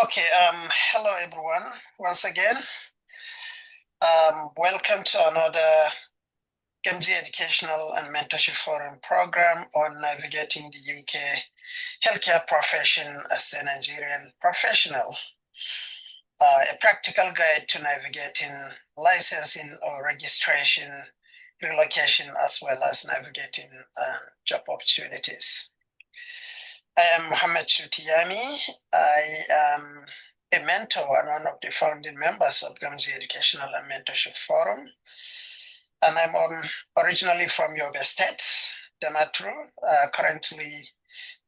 Okay, hello everyone. Once again, welcome to another Gamji Educational and Mentorship Forum program on navigating the UK healthcare profession as a Nigerian professional. A practical guide to navigating licensing or registration, relocation, as well as navigating job opportunities. I am Mohammed Chutiyami. I am a mentor and one of the founding members of Gamji Educational and Mentorship Forum. And I'm originally from Yobe State, Damaturu, currently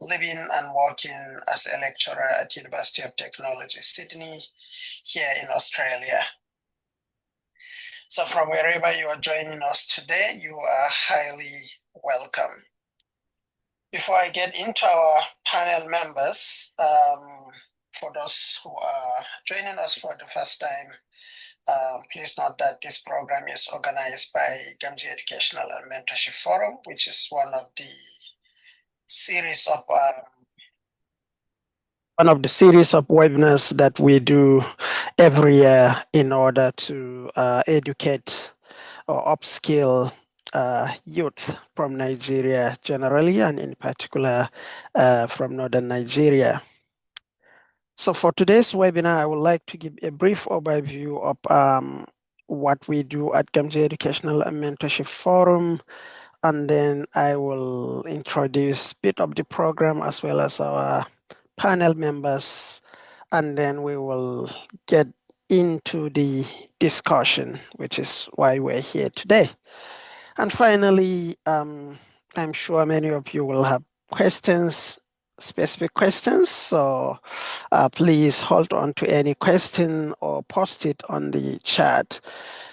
living and working as a lecturer at University of Technology, Sydney, here in Australia. So from wherever you are joining us today, you are highly welcome. Before I get into our panel members, for those who are joining us for the first time, please note that this program is organized by Gamji Educational and Mentorship Forum, which is one of the series of webinars that we do every year in order to educate or upskill youth from Nigeria generally, and in particular from Northern Nigeria. So for today's webinar, I would like to give a brief overview of what we do at Gamji Educational and Mentorship Forum, and then I will introduce a bit of the program as well as our panel members, and then we will get into the discussion, which is why we're here today. And finally, I'm sure many of you will have questions, specific questions. So please hold on to any question or post it on the chat.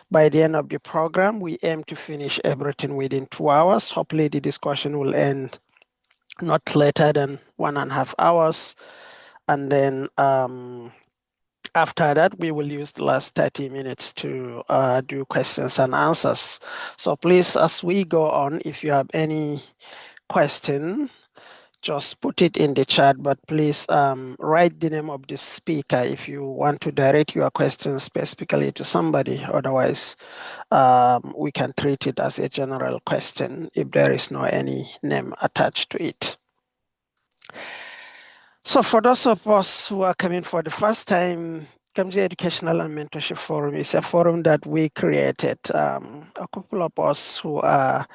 By the end of the program, we aim to finish everything within 2 hours. Hopefully the discussion will end not later than 1.5 hours. And then after that, we will use the last 30 minutes to do questions and answers. So please, as we go on, if you have any question, just put it in the chat, but please write the name of the speaker if you want to direct your question specifically to somebody. Otherwise, we can treat it as a general question if there is no any name attached to it. So for those of us who are coming for the first time, Gamji Educational and Mentorship Forum is a forum that we created. A couple of us who are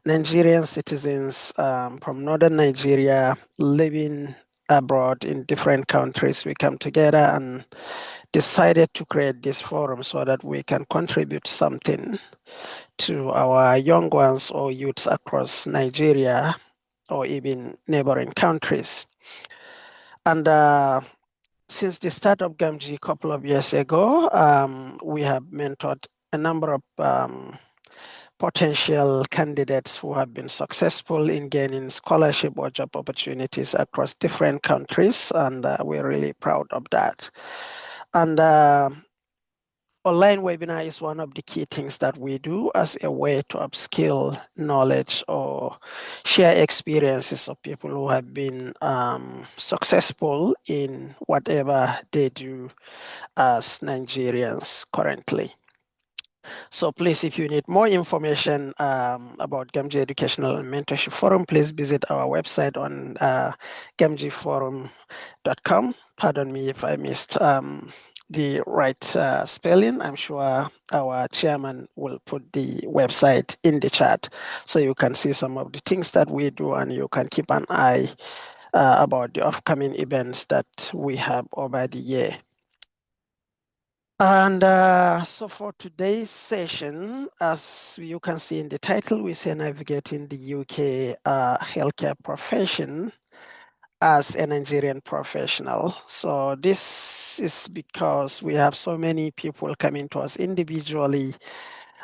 Nigerian citizens from northern Nigeria living abroad in different countries, we come together and decided to create this forum so that we can contribute something to our young ones or youths across Nigeria or even neighboring countries. And since the start of Gamji a couple of years ago, we have mentored a number of potential candidates who have been successful in gaining scholarship or job opportunities across different countries, and we're really proud of that. And online webinar is one of the key things that we do as a way to upskill knowledge or share experiences of people who have been successful in whatever they do as Nigerians currently. So please, if you need more information about Gamji Educational and Mentorship Forum, please visit our website on gamjiforum.com. Pardon me if I missed the right spelling. I'm sure our chairman will put the website in the chat so you can see some of the things that we do, and you can keep an eye about the upcoming events that we have over the year. And so for today's session, as you can see in the title, we say navigating the UK healthcare profession as a Nigerian professional. So this is because we have so many people coming to us individually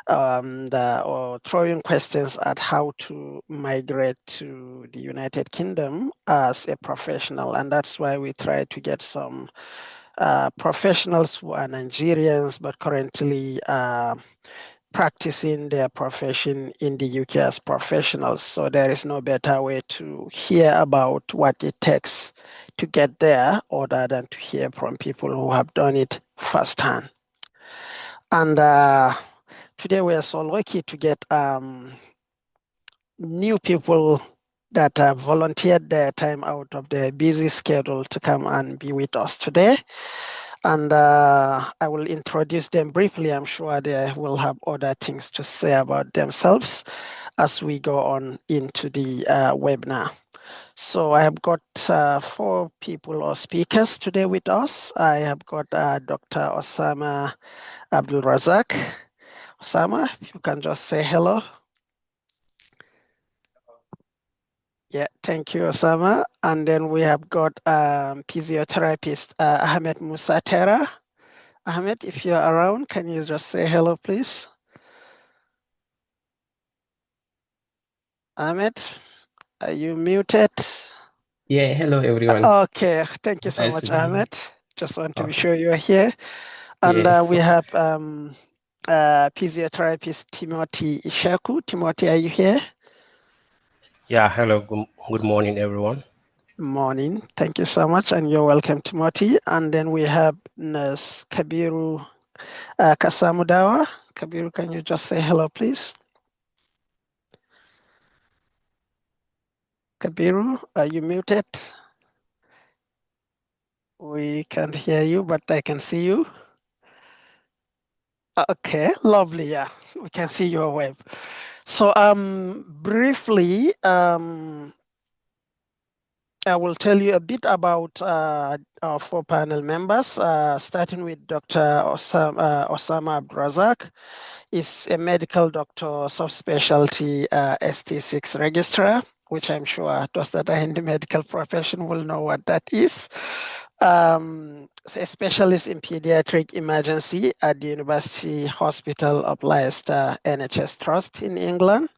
or throwing questions at how to migrate to the United Kingdom as a professional. And that's why we try to get some professionals who are Nigerians, but currently practicing their profession in the UK as professionals. So there is no better way to hear about what it takes to get there other than to hear from people who have done it firsthand. And today we are so lucky to get new people that have volunteered their time out of their busy schedule to come and be with us today. And I will introduce them briefly. I'm sure they will have other things to say about themselves as we go on into the webinar. So I have got 4 people or speakers today with us. I have got Dr. Osama Abdul Razak. Osama, if you can just say hello. Yeah, thank you, Osama. And then we have got physiotherapist Ahmed Musatera. Ahmed, if you're around, can you just say hello, please? Ahmed, are you muted? Yeah, hello everyone. Okay, thank you so Nice much, to be here. Ahmed. Just want to be Okay. sure you're here. And Yeah. we have physiotherapist Timothy Ishaku. Timothy, are you here? Yeah, hello, good morning, everyone. Morning. Thank you so much, and you're welcome, Timothy. And then we have Nurse Kabiru Kasamudawa. Kabiru, can you just say hello, please? Kabiru, are you muted? We can't hear you, but I can see you. Okay, lovely. Yeah, we can see your web. So, briefly, I will tell you a bit about our 4 panel members, starting with Dr. Osama Abdurazak. Is a medical doctor, subspecialty ST6 registrar, which I'm sure those that are in the medical profession will know what that is. A specialist in pediatric emergency at the University Hospital of Leicester NHS Trust in England.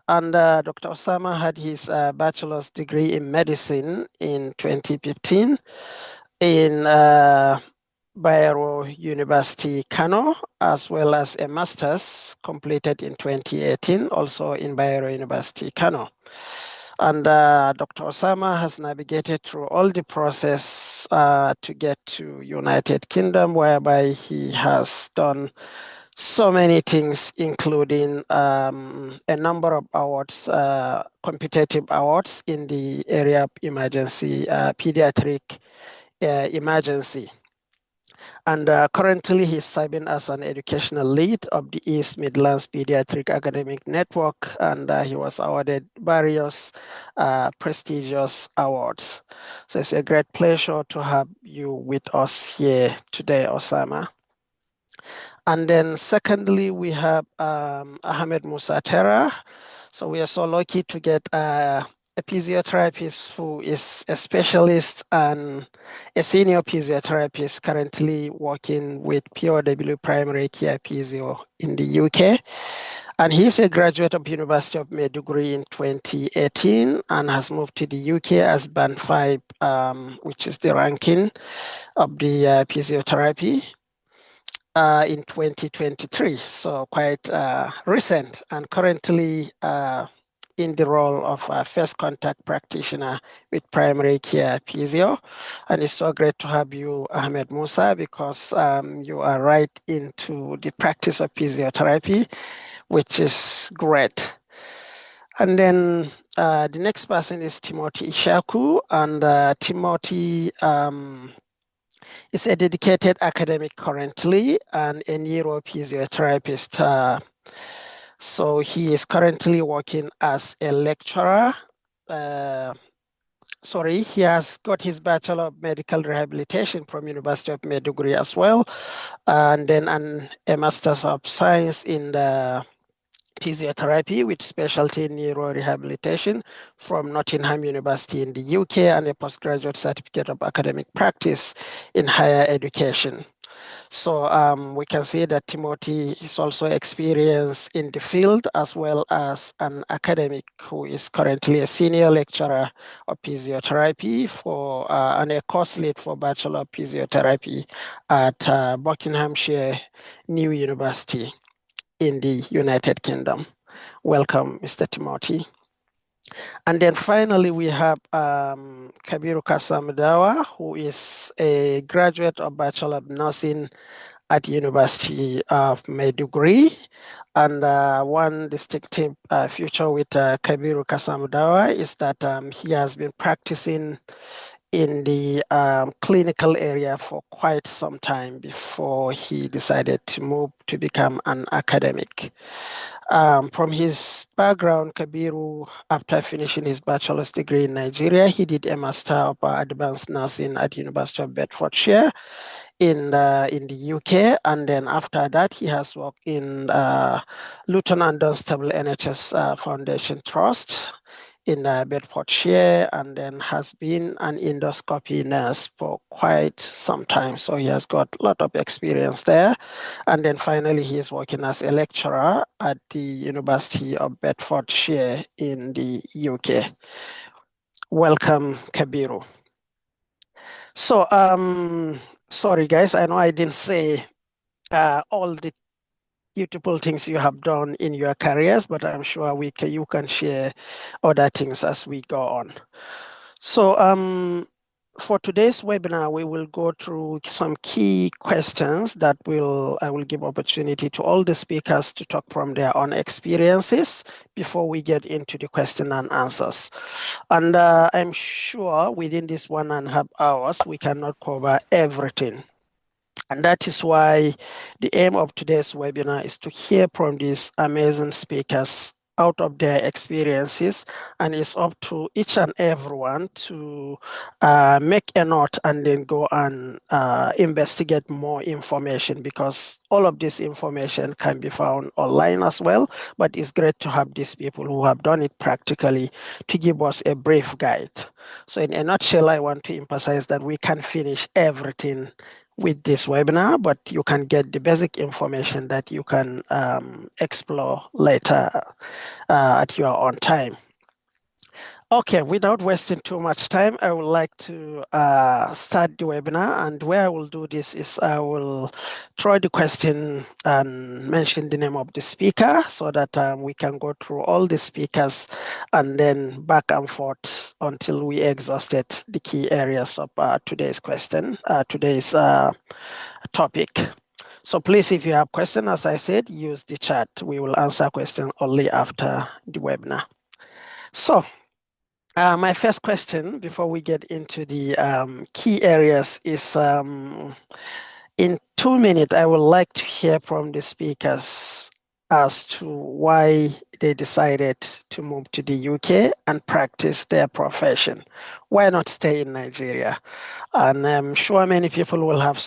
And Dr. Osama had his bachelor's degree in medicine in 2015 in Bayero University, Kano, as well as a master's completed in 2018, also in Bayero University, Kano. And Dr. Osama has navigated through all the process to get to United Kingdom, whereby he has done so many things, including a number of awards, competitive awards in the area of emergency, pediatric emergency. And currently, he's serving as an educational lead of the East Midlands Pediatric Academic Network, and he was awarded various prestigious awards. So it's a great pleasure to have you with us here today, Osama. And then secondly, we have Ahmed Musatera. So we are so lucky to get a physiotherapist who is a specialist and a senior physiotherapist currently working with POW Primary Care Physio in the UK. And he's a graduate of University of Maiduguri in 2018 and has moved to the UK as Band 5, which is the ranking of the physiotherapy in 2023, so quite recent, and currently in the role of a first contact practitioner with primary care physio. And it's so great to have you, Ahmed Musa, because you are right into the practice of physiotherapy, which is great. And then the next person is Timothy Ishaku, and Timothy is a dedicated academic currently and a neurophysiotherapist. So he is currently working as a lecturer. He has got his Bachelor of Medical Rehabilitation from University of Maiduguri as well, and then a Master's of Science in the physiotherapy with specialty in neurorehabilitation from Nottingham University in the UK, and a postgraduate certificate of academic practice in higher education. So we can see that Timothy is also experienced in the field as well as an academic who is currently a senior lecturer of physiotherapy and a course lead for Bachelor of Physiotherapy at Buckinghamshire New University. in the United Kingdom. Welcome, Mr. Timothy. And then finally, we have Kabiru Kasamdawa, who is a graduate of Bachelor of Nursing at University of Maiduguri. And one distinctive feature with Kabiru Kasamdawa is that he has been practicing in the clinical area for quite some time before he decided to move to become an academic. From his background, Kabiru, after finishing his bachelor's degree in Nigeria, he did a master of advanced nursing at University of Bedfordshire in the UK, and then after that, he has worked in Luton and Dunstable NHS Foundation Trust in Bedfordshire, and then has been an endoscopy nurse for quite some time. So he has got a lot of experience there. And then finally, he is working as a lecturer at the University of Bedfordshire in the UK. Welcome, Kabiru. So, sorry guys, I know I didn't say all the beautiful things you have done in your careers, but I'm sure you can share other things as we go on. So for today's webinar, we will go through some key questions that I will give opportunity to all the speakers to talk from their own experiences before we get into the question and answers. And I'm sure within this 1.5 hours, we cannot cover everything. And that is why the aim of today's webinar is to hear from these amazing speakers out of their experiences, and it's up to each and everyone to make a note and then go and investigate more information, because all of this information can be found online as well, but it's great to have these people who have done it practically to give us a brief guide. So in a nutshell, I want to emphasize that we can finish everything with this webinar, but you can get the basic information that you can explore later at your own time. Okay, without wasting too much time, I would like to start the webinar. And where I will do this is I will throw the question and mention the name of the speaker so that we can go through all the speakers and then back and forth until we exhausted the key areas of today's question, today's topic. So please, if you have questions, as I said, use the chat. We will answer questions only after the webinar. So my first question before we get into the key areas is in 2 minutes, I would like to hear from the speakers as to why they decided to move to the UK and practice their profession. Why not stay in Nigeria? And I'm sure many people will have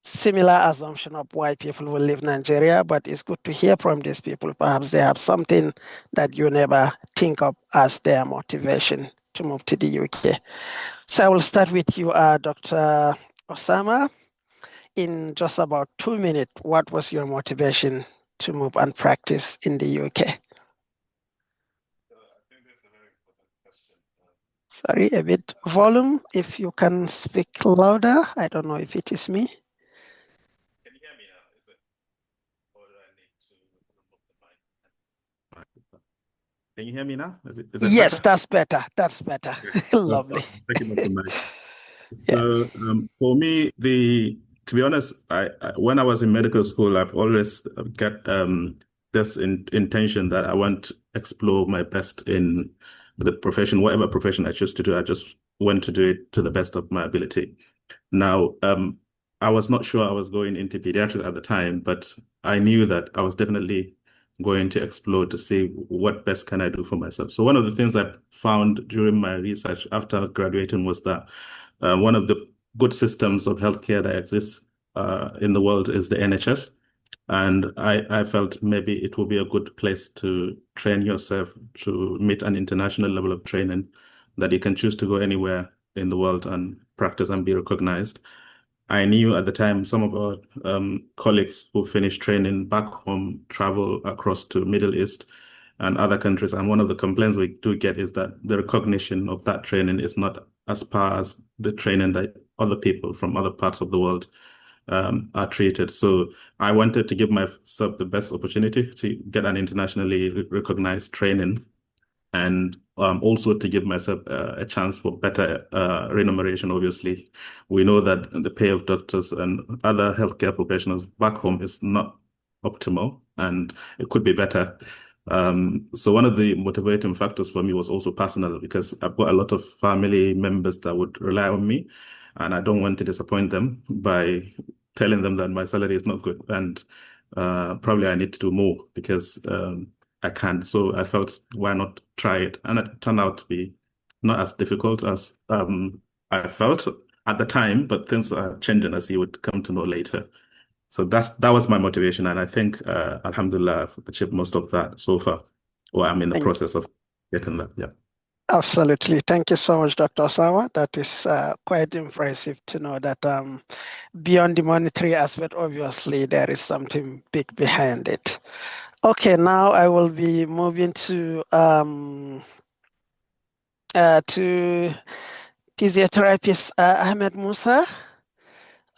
similar assumption of why people will leave Nigeria, but it's good to hear from these people. Perhaps they have something that you never think of as their motivation to move to the UK. So I will start with you, Dr. Osama. In just about 2 minutes, what was your motivation to move and practice in the UK? I think that's a very important question. Sorry, a bit volume. If you can speak louder, I don't know if it is me. Can you hear me now? Is it? Or do I need to remove the mic? Can you hear me now? Is it Yes, better? that's better. That's better. Lovely. Thank you, Dr. Mike. So for me, to be honest, I when I was in medical school, I've always got this intention that I want to explore my best in the profession, whatever profession I choose to do. I just want to do it to the best of my ability. Now, I was not sure I was going into pediatrics at the time, but I knew that I was definitely going to explore to see what best can I do for myself. So one of the things I found during my research after graduating was that one of the good systems of healthcare that exists in the world is the NHS. And I felt maybe it would be a good place to train yourself to meet an international level of training that you can choose to go anywhere in the world and practice and be recognized. I knew at the time some of our colleagues who finished training back home travel across to Middle East and other countries. And one of the complaints we do get is that the recognition of that training is not as par as the training that other people from other parts of the world are treated. So I wanted to give myself the best opportunity to get an internationally recognized training, and also to give myself a chance for better remuneration. Obviously, we know that the pay of doctors and other healthcare professionals back home is not optimal, and it could be better. So one of the motivating factors for me was also personal, because I've got a lot of family members that would rely on me, and I don't want to disappoint them by telling them that my salary is not good, and probably I need to do more because I can't. So I felt, why not try it? And it turned out to be not as difficult as I felt at the time, but things are changing, as you would come to know later. So that was my motivation, and I think alhamdulillah, I've achieved most of that so far, or I'm in the process of getting that. Yeah. Absolutely. Thank you so much, Dr. Osama. That is quite impressive to know that beyond the monetary aspect, obviously, there is something big behind it. Okay, now I will be moving to physiotherapist Ahmed Musa.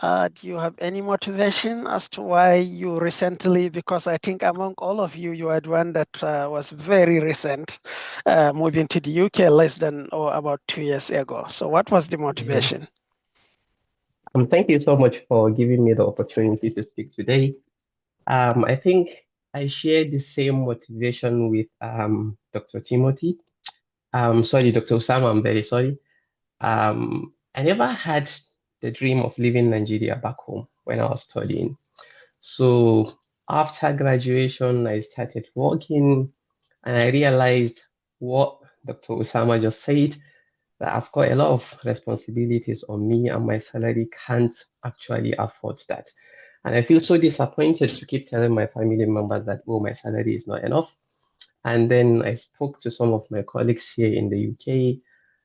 Do you have any motivation as to why you recently, because I think among all of you, you are the one that was very recent, moving to the UK less than or about 2 years ago. So what was the motivation? Thank you so much for giving me the opportunity to speak today. I think I share the same motivation with Dr. Timothy. Sorry, Dr. Osama, I'm very sorry. I never had the dream of leaving Nigeria back home when I was studying. So after graduation, I started working, and I realized what Dr. Osama just said, that I've got a lot of responsibilities on me, and my salary can't actually afford that. And I feel so disappointed to keep telling my family members that, oh, my salary is not enough. And then I spoke to some of my colleagues here in the UK,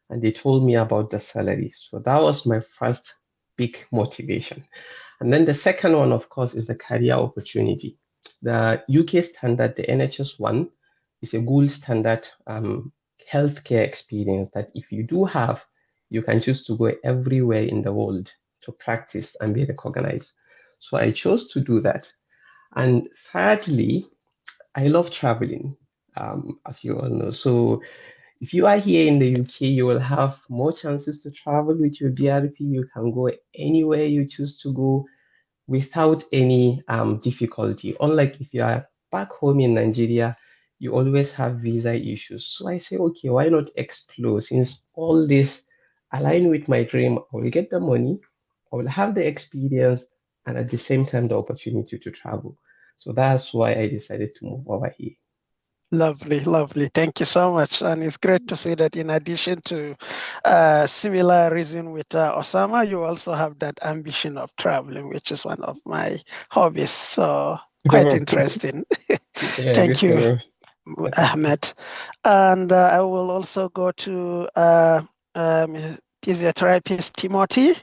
and they told me about the salary. So that was my first big motivation. And then the second one, of course, is the career opportunity. The UK standard, the NHS one, is a gold standard healthcare experience that if you do have, you can choose to go everywhere in the world to practice and be recognized. So I chose to do that. And thirdly, I love traveling, as you all know. So if you are here in the UK, you will have more chances to travel with your BRP. You can go anywhere you choose to go without any difficulty. Unlike if you are back home in Nigeria, you always have visa issues. So I say, okay, why not explore? Since all this align with my dream, I will get the money, I will have the experience, and at the same time, the opportunity to travel. So that's why I decided to move over here. Lovely, lovely. Thank you so much. And it's great to see that in addition to similar reason with Osama, you also have that ambition of traveling, which is one of my hobbies. So quite interesting. Yeah, Thank you, Okay. Ahmed. And I will also go to physiotherapist Timothy.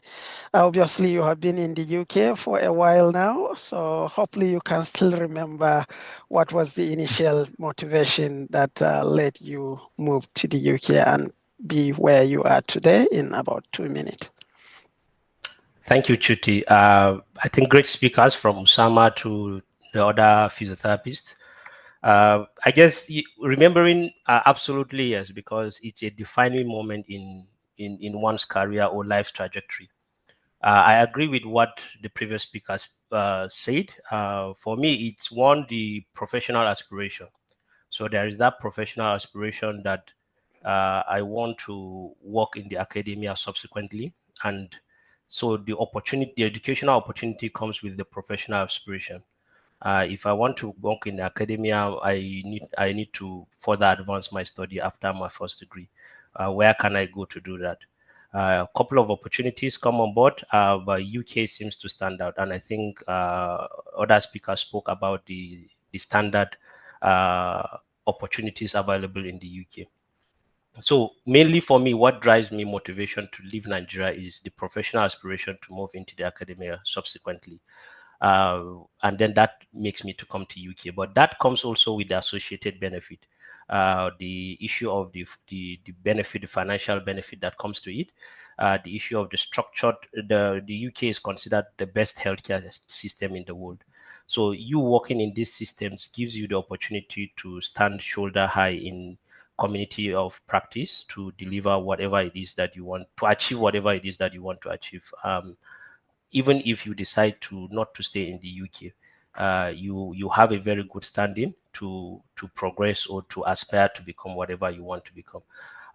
Obviously, you have been in the UK for a while now, so hopefully you can still remember what was the initial motivation that led you move to the UK and be where you are today in about 2 minutes. Thank you, Chuti. I think great speakers from Usama to the other physiotherapists. I guess remembering absolutely yes, because it's a defining moment in one's career or life trajectory. I agree with what the previous speakers said. For me, it's the professional aspiration. So there is that professional aspiration that I want to work in the academia subsequently, and so the educational opportunity comes with the professional aspiration. If I want to work in academia, I need to further advance my study after my first degree. Where can I go to do that? A couple of opportunities come on board, but UK seems to stand out, and I think other speakers spoke about the standard opportunities available in the UK. So mainly for me, what drives me motivation to leave Nigeria is the professional aspiration to move into the academia subsequently. And then that makes me to come to UK. But that comes also with the associated benefit. The issue of the benefit, the financial benefit that comes to it. the issue of the structured, the UK is considered the best healthcare system in the world. So you working in these systems gives you the opportunity to stand shoulder high in community of practice to deliver whatever it is that you want to achieve, whatever it is that you want to achieve. Even if you decide to not to stay in the UK, you have a very good standing to progress or to aspire to become whatever you want to become.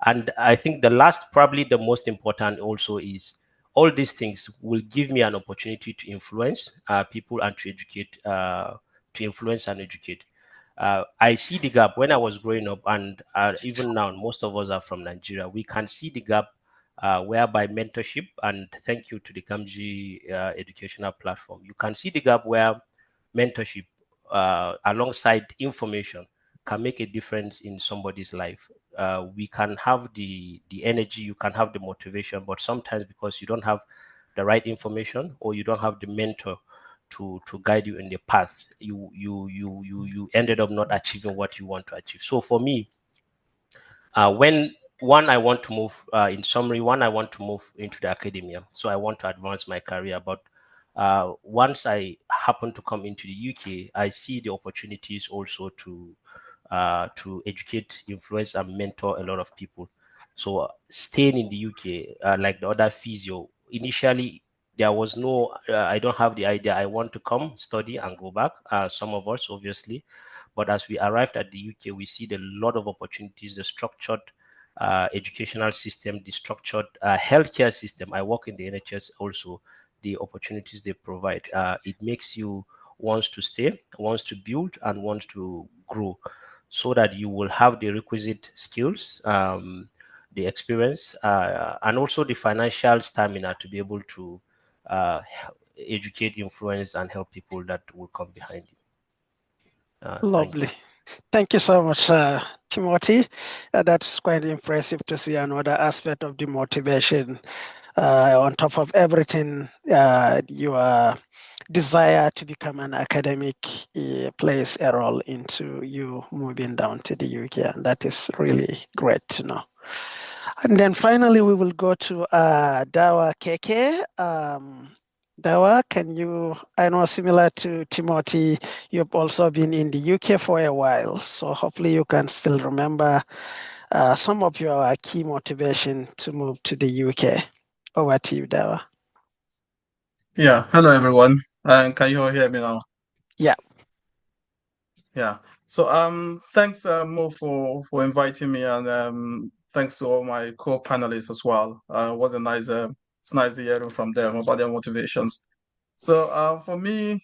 And I think the last, probably the most important also is all these things will give me an opportunity to influence people and to educate, to influence and educate. I see the gap when I was growing up, and even now, most of us are from Nigeria. We can see the gap whereby mentorship, and thank you to the Gamji educational platform, you can see the gap where mentorship alongside information can make a difference in somebody's life. We can have the energy, you can have the motivation, but sometimes because you don't have the right information or you don't have the mentor to guide you in the path, you ended up not achieving what you want to achieve. So for me, when one, I want to move, in summary, one, I want to move into the academia. So I want to advance my career. But once I happen to come into the UK, I see the opportunities also to educate, influence, and mentor a lot of people. So staying in the UK, like the other physio, initially there was no, I don't have the idea. I want to come study and go back. Some of us, obviously, but as we arrived at the UK, we see a lot of opportunities, the structured educational system, the structured healthcare system. I work in the NHS also. The opportunities they provide, it makes you wants to stay, wants to build, and wants to grow, so that you will have the requisite skills, the experience, and also the financial stamina to be able to educate, influence, and help people that will come behind you. Lovely. Thank you so much, Timothy. That's quite impressive to see another aspect of the motivation. On top of everything, your desire to become an academic plays a role into you moving down to the UK, and that is really great to know. And then finally, we will go to Dawa Keke. Dawa, can you, I know similar to Timothy, you've also been in the UK for a while, so hopefully you can still remember some of your key motivation to move to the UK. Over to you, Dawa. Yeah, hello everyone. Can you all hear me now? Yeah. Yeah. So thanks Mo for inviting me, and thanks to all my co-panelists as well. It was a nice it's nice hearing from them about their motivations. So for me,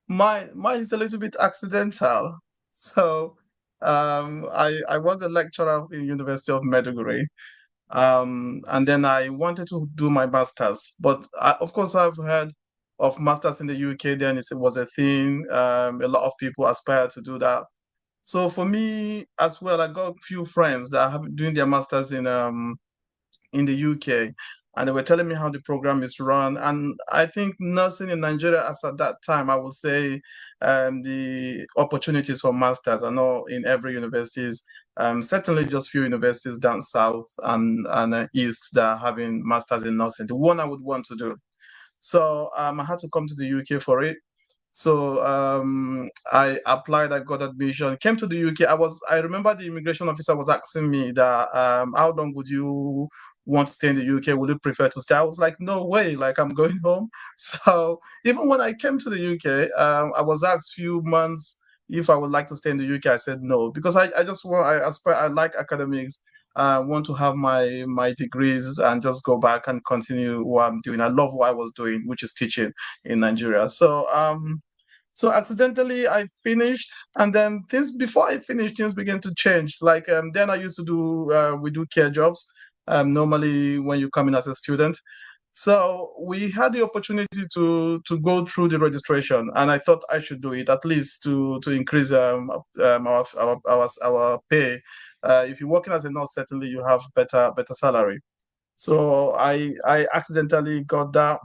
mine is a little bit accidental. So I was a lecturer in University of Maiduguri. And then I wanted to do my master's, but of course I've heard of masters in the UK. Then it was a thing. A lot of people aspire to do that. So for me as well, I got a few friends that have been doing their masters in the UK, and they were telling me how the program is run. And I think nursing in Nigeria, as at that time, I would say the opportunities for masters are not in every universities. Certainly, just few universities down south and east that are having masters in nursing. The one I would want to do. So I had to come to the UK for it. So I applied, I got admission, came to the UK. I remember the immigration officer was asking me that how long would you want to stay in the UK? Would you prefer to stay? I was like, no way, like I'm going home. So even when I came to the UK, I was asked few months if I would like to stay in the UK. I said no, because I just want, I aspire, I like academics. I want to have my degrees and just go back and continue what I'm doing. I love what I was doing, which is teaching in Nigeria. So accidentally I finished, and then things before I finished, things began to change. Like then I used to do we do care jobs normally when you come in as a student. So we had the opportunity to go through the registration, and I thought I should do it at least to increase our pay. If you're working as a nurse, certainly you have better salary. So I accidentally got that,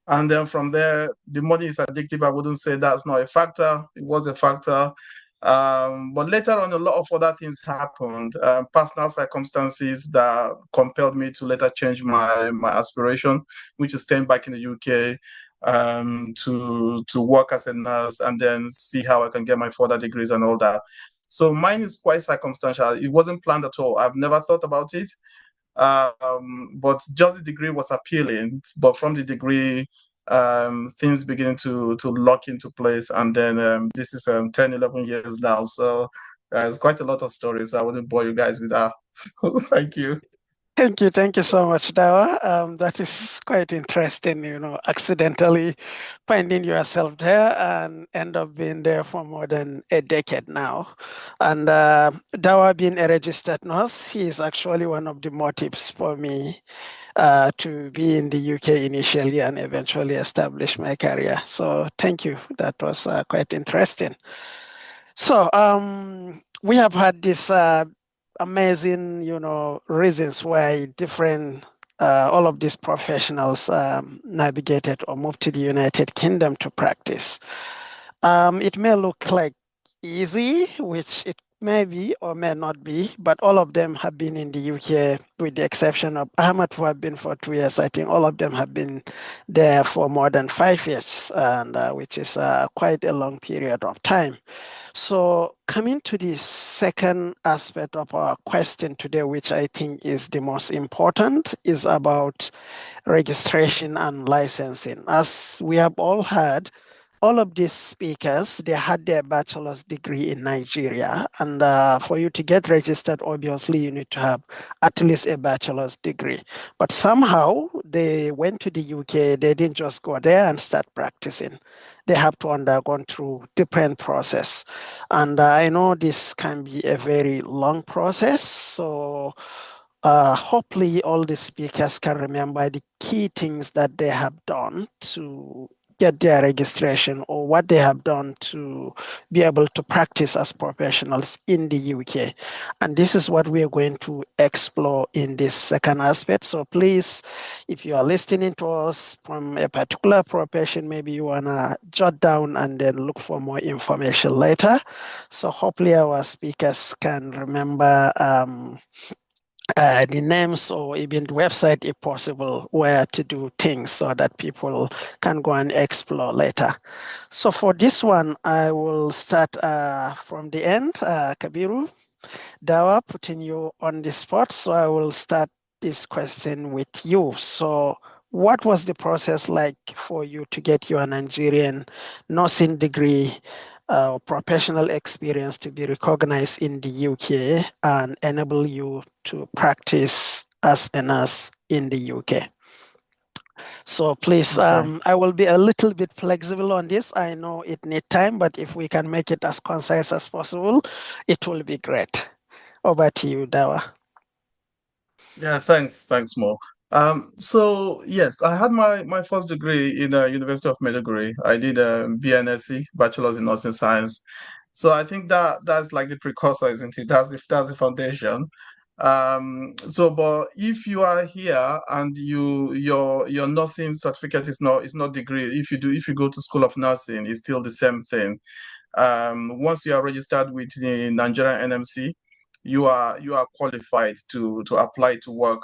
and then from there, the money is addictive. I wouldn't say that's not a factor. It was a factor. But later on, a lot of other things happened, personal circumstances that compelled me to later change my aspiration, which is staying back in the UK to work as a nurse and then see how I can get my further degrees and all that. So mine is quite circumstantial. It wasn't planned at all. I've never thought about it. But just the degree was appealing. But from the degree, things beginning to lock into place. And then this is 10, 11 years now. So there's quite a lot of stories. So I wouldn't bore you guys with that. So thank you. Thank you so much, Dawa. That is quite interesting, accidentally finding yourself there and end up being there for more than a decade now. And Dawa being a registered nurse, he is actually one of the motives for me to be in the UK initially and eventually establish my career. So thank you. That was quite interesting. So we have had this amazing, reasons why different, all of these professionals navigated or moved to the United Kingdom to practice. It may look like easy, which it may be or may not be, but all of them have been in the UK with the exception of Ahmad, who have been for 2 years. I think all of them have been there for more than 5 years, and which is quite a long period of time. So coming to the second aspect of our question today, which I think is the most important, is about registration and licensing. As we have all heard, all of these speakers, they had their bachelor's degree in Nigeria. And for you to get registered, obviously, you need to have at least a bachelor's degree. But somehow they went to the UK, they didn't just go there and start practicing. They have to undergo through different process. And I know this can be a very long process. So hopefully all the speakers can remember the key things that they have done to get their registration or what they have done to be able to practice as professionals in the UK. And this is what we are going to explore in this second aspect. So please, if you are listening to us from a particular profession, maybe you want to jot down and then look for more information later. So hopefully our speakers can remember the names or even the website, if possible, where to do things so that people can go and explore later. So for this one, I will start from the end. Kabiru, Dawa, putting you on the spot. So I will start this question with you. So what was the process like for you to get your Nigerian nursing degree professional experience to be recognized in the UK and enable you to practice as a nurse in the UK? So please, Okay. I will be a little bit flexible on this. I know it needs time, but if we can make it as concise as possible, it will be great. Over to you, Dawa. Yeah, thanks, Mo. So yes, I had my first degree in the University of Maiduguri. I did a BNSC, Bachelor's in Nursing Science. So I think that's like the precursor, isn't it? That's the foundation. So but if you are here and your nursing certificate is not degree, if you go to School of Nursing, it's still the same thing. Once you are registered with the Nigerian NMC, you are qualified to apply to work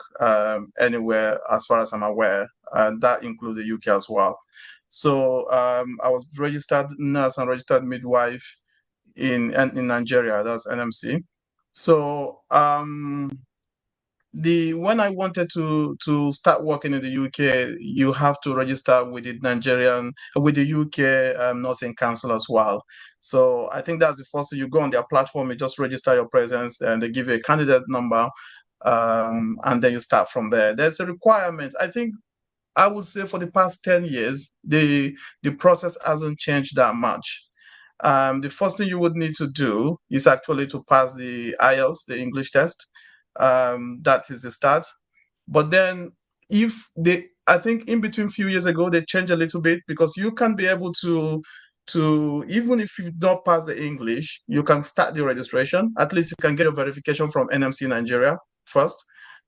anywhere, as far as I'm aware, and that includes the UK as well. So I was registered nurse and registered midwife in Nigeria. That's NMC. So when I wanted to start working in the UK, you have to register with the UK Nursing Council as well. So I think that's the first thing. You go on their platform, you just register your presence, and they give you a candidate number, and then you start from there. There's a requirement. I think I would say for the past 10 years, the process hasn't changed that much. The first thing you would need to do is actually to pass the IELTS, the English test. That is the start. But then I think in between few years ago, they changed a little bit, because you can be able to even if you've not passed the English, you can start the registration. At least you can get your verification from NMC Nigeria first.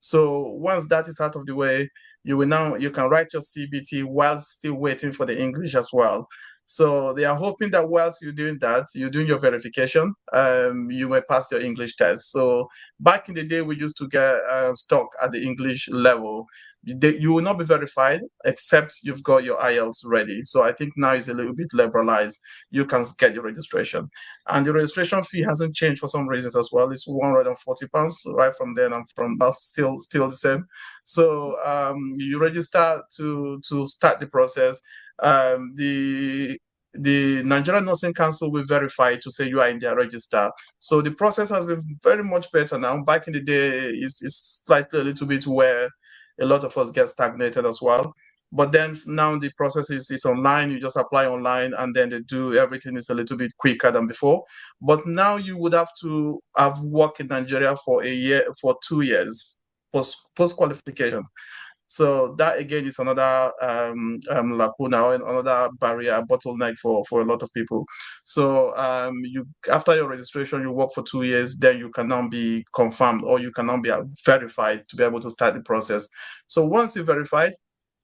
So once that is out of the way, you can write your CBT while still waiting for the English as well. So they are hoping that whilst you're doing that, you're doing your verification, you may pass your English test. So back in the day, we used to get stuck at the English level. You will not be verified except you've got your IELTS ready. So I think now it's a little bit liberalized. You can get your registration. And the registration fee hasn't changed for some reasons as well. It's £140 right from then and from now, still the same. So you register to start the process. The Nigerian Nursing Council will verify to say you are in their register. So the process has been very much better now. Back in the day, it's slightly a little bit where a lot of us get stagnated as well. But then now the process is online. You just apply online, and then they do everything is a little bit quicker than before. But now you would have to have worked in Nigeria for a year, for 2 years post qualification. So that again is another lacuna, or another barrier, bottleneck for a lot of people. So you, after your registration, you work for 2 years, then you can now be confirmed, or you can now be verified to be able to start the process. So once you're verified,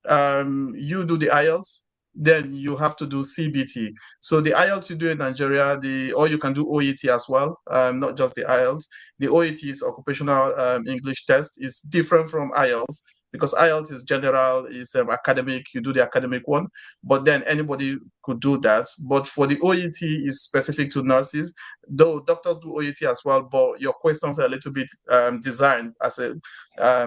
you do the IELTS, then you have to do CBT. So the IELTS you do in Nigeria, or you can do OET as well, not just the IELTS. The OET is occupational English test. It's different from IELTS, because IELTS is general, is academic. You do the academic one, but then anybody could do that. But for the OET is specific to nurses, though doctors do OET as well, but your questions are a little bit designed as a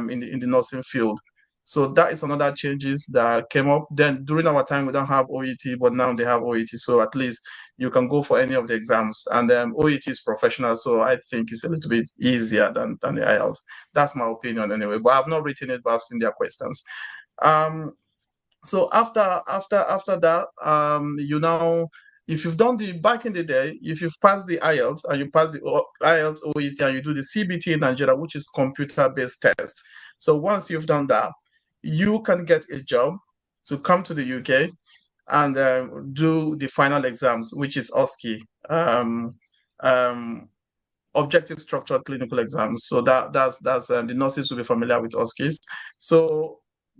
in the nursing field. So that is another changes that came up. Then during our time, we don't have OET, but now they have OET. So at least you can go for any of the exams. And OET is professional, so I think it's a little bit easier than the IELTS. That's my opinion anyway. But I've not written it, but I've seen their questions. So after that, you now, if you've done back in the day, if you've passed the IELTS and you pass the IELTS OET and you do the CBT in Nigeria, which is computer-based test. So once you've done that, you can get a job to come to the UK and do the final exams, which is OSCE, objective structured clinical exams. So that's the nurses will be familiar with OSCEs. So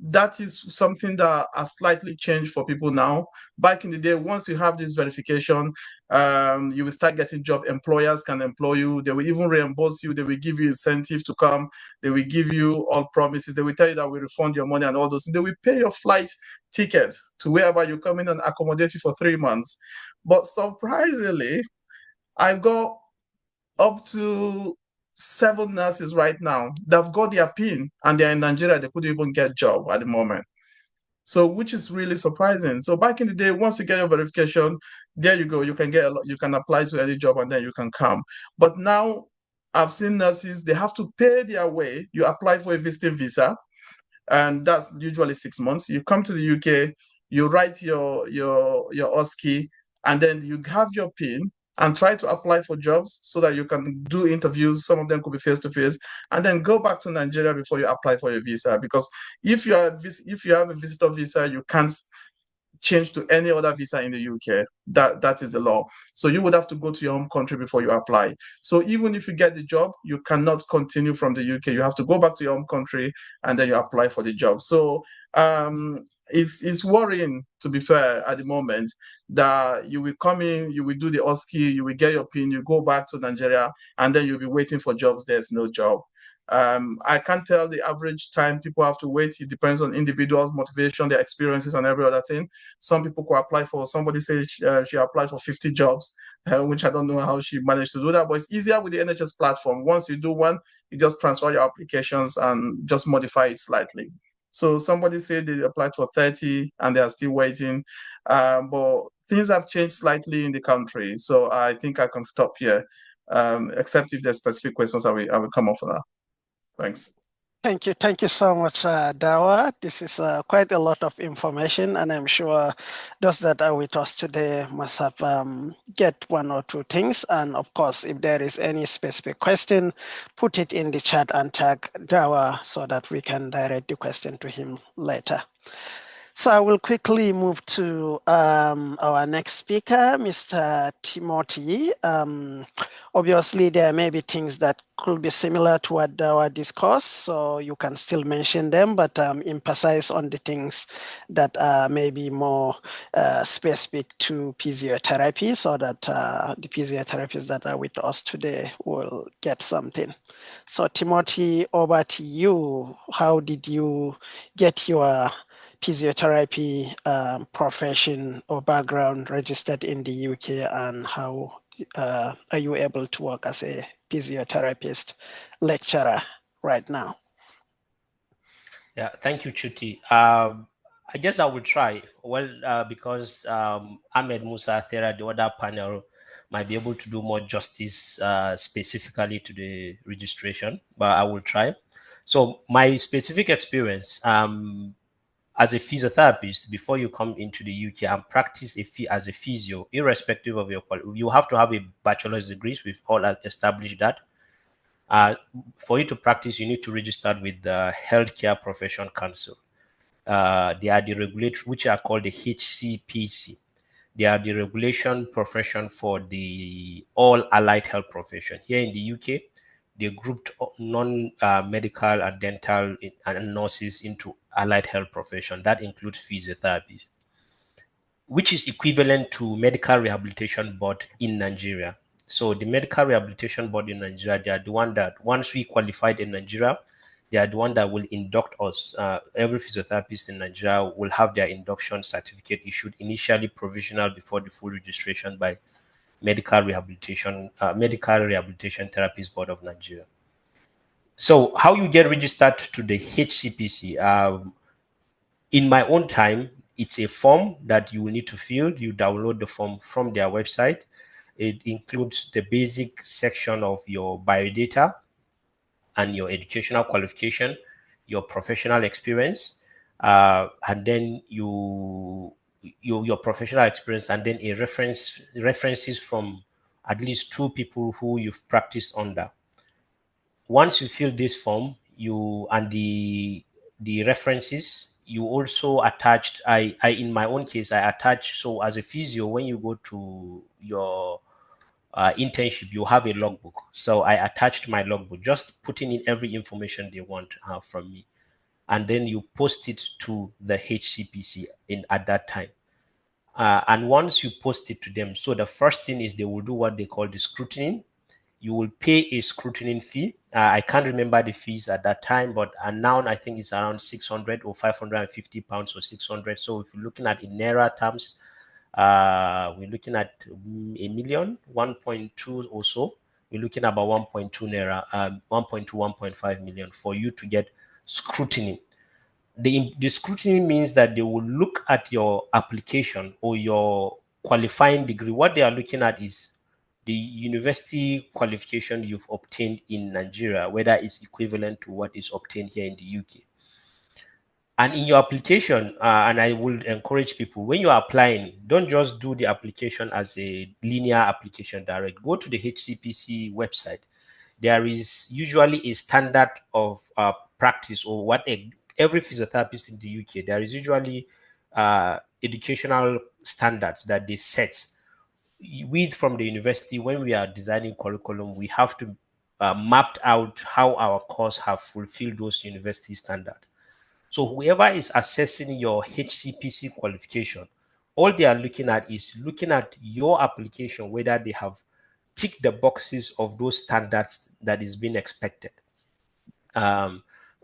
that is something that has slightly changed for people now. Back in the day, once you have this verification, you will start getting job. Employers can employ you. They will even reimburse you. They will give you incentive to come. They will give you all promises. They will tell you that we refund your money and all those. They will pay your flight ticket to wherever you come in and accommodate you for 3 months. But surprisingly, I've got up to 7 nurses right now that have got their PIN and they're in Nigeria. They couldn't even get a job at the moment. So, which is really surprising. So back in the day, once you get your verification, there you go. You can apply to any job and then you can come. But now I've seen nurses, they have to pay their way. You apply for a visiting visa, and that's usually 6 months. You come to the UK, you write your OSCE, and then you have your PIN and try to apply for jobs so that you can do interviews. Some of them could be face-to-face, and then go back to Nigeria before you apply for your visa. Because if you have a visitor visa, you can't change to any other visa in the UK. That is the law. So you would have to go to your home country before you apply. So even if you get the job, you cannot continue from the UK. You have to go back to your home country and then you apply for the job. So it's worrying, to be fair, at the moment, that you will come in, you will do the OSCE, you will get your PIN, you go back to Nigeria, and then you'll be waiting for jobs. There's no job. I can't tell the average time people have to wait. It depends on individuals' motivation, their experiences, and every other thing. Some people could apply for, somebody said she applied for 50 jobs, which I don't know how she managed to do that, but it's easier with the NHS platform. Once you do one, you just transfer your applications and just modify it slightly. So somebody said they applied for 30 and they are still waiting. But things have changed slightly in the country. So I think I can stop here, except if there's specific questions, I will come up for that. Thanks. Thank you so much, Dawa. This is quite a lot of information, and I'm sure those that are with us today must have get one or two things. And of course, if there is any specific question, put it in the chat and tag Dawa so that we can direct the question to him later. So I will quickly move to our next speaker, Mr. Timothy. Obviously, there may be things that could be similar to what our discussed, so you can still mention them, but emphasize on the things that are maybe more specific to physiotherapy, so that the physiotherapists that are with us today will get something. So Timothy, over to you. How did you get your physiotherapy profession or background registered in the UK, and how are you able to work as a physiotherapist lecturer right now? Yeah, thank you, Chuti. I guess I will try. Well, because Ahmed Musa Thera, the other panel, might be able to do more justice specifically to the registration, but I will try. So my specific experience as a physiotherapist, before you come into the UK and practice as a physio, irrespective of your quality, you have to have a bachelor's degree. We've all established that. For you to practice, you need to register with the Healthcare Profession Council. They are the regulatory, which are called the HCPC. They are the regulation profession for the all allied health profession. Here in the UK, they grouped non-medical and dental and nurses into allied health profession. That includes physiotherapy, which is equivalent to medical rehabilitation board in Nigeria. So the medical rehabilitation board in Nigeria, they are the one that once we qualified in Nigeria, they are the one that will induct us. Every physiotherapist in Nigeria will have their induction certificate issued initially provisional before the full registration by medical rehabilitation therapist board of Nigeria. So how you get registered to the HCPC? In my own time, it's a form that you will need to fill. You download the form from their website. It includes the basic section of your biodata and your educational qualification, your professional experience, and then your professional experience, and then a references from at least 2 people who you've practiced under. Once you fill this form, you and the references, you also attached, I in my own case, I attach. So as a physio, when you go to your internship, you have a logbook. So I attached my logbook, just putting in every information they want from me, and then you post it to the HCPC at that time. And once you post it to them, so the first thing is they will do what they call the scrutiny. You will pay a scrutiny fee. I can't remember the fees at that time, but now I think it's around 600 or 550 pounds or 600. So if you're looking at in Naira terms, we're looking at a million, 1.2 or so. We're looking at about 1.2 Naira, 1.2, 1.5 million for you to get scrutiny. The scrutiny means that they will look at your application or your qualifying degree. What they are looking at is the university qualification you've obtained in Nigeria, whether it's equivalent to what is obtained here in the UK. And in your application, and I will encourage people, when you are applying, don't just do the application as a linear application direct. Go to the HCPC website. There is usually a standard of practice, or what every physiotherapist in the UK, there is usually educational standards that they set. From the university, when we are designing curriculum, we have to map out how our course have fulfilled those university standards. So whoever is assessing your HCPC qualification, all they are looking at is looking at your application, whether they have ticked the boxes of those standards that is being expected.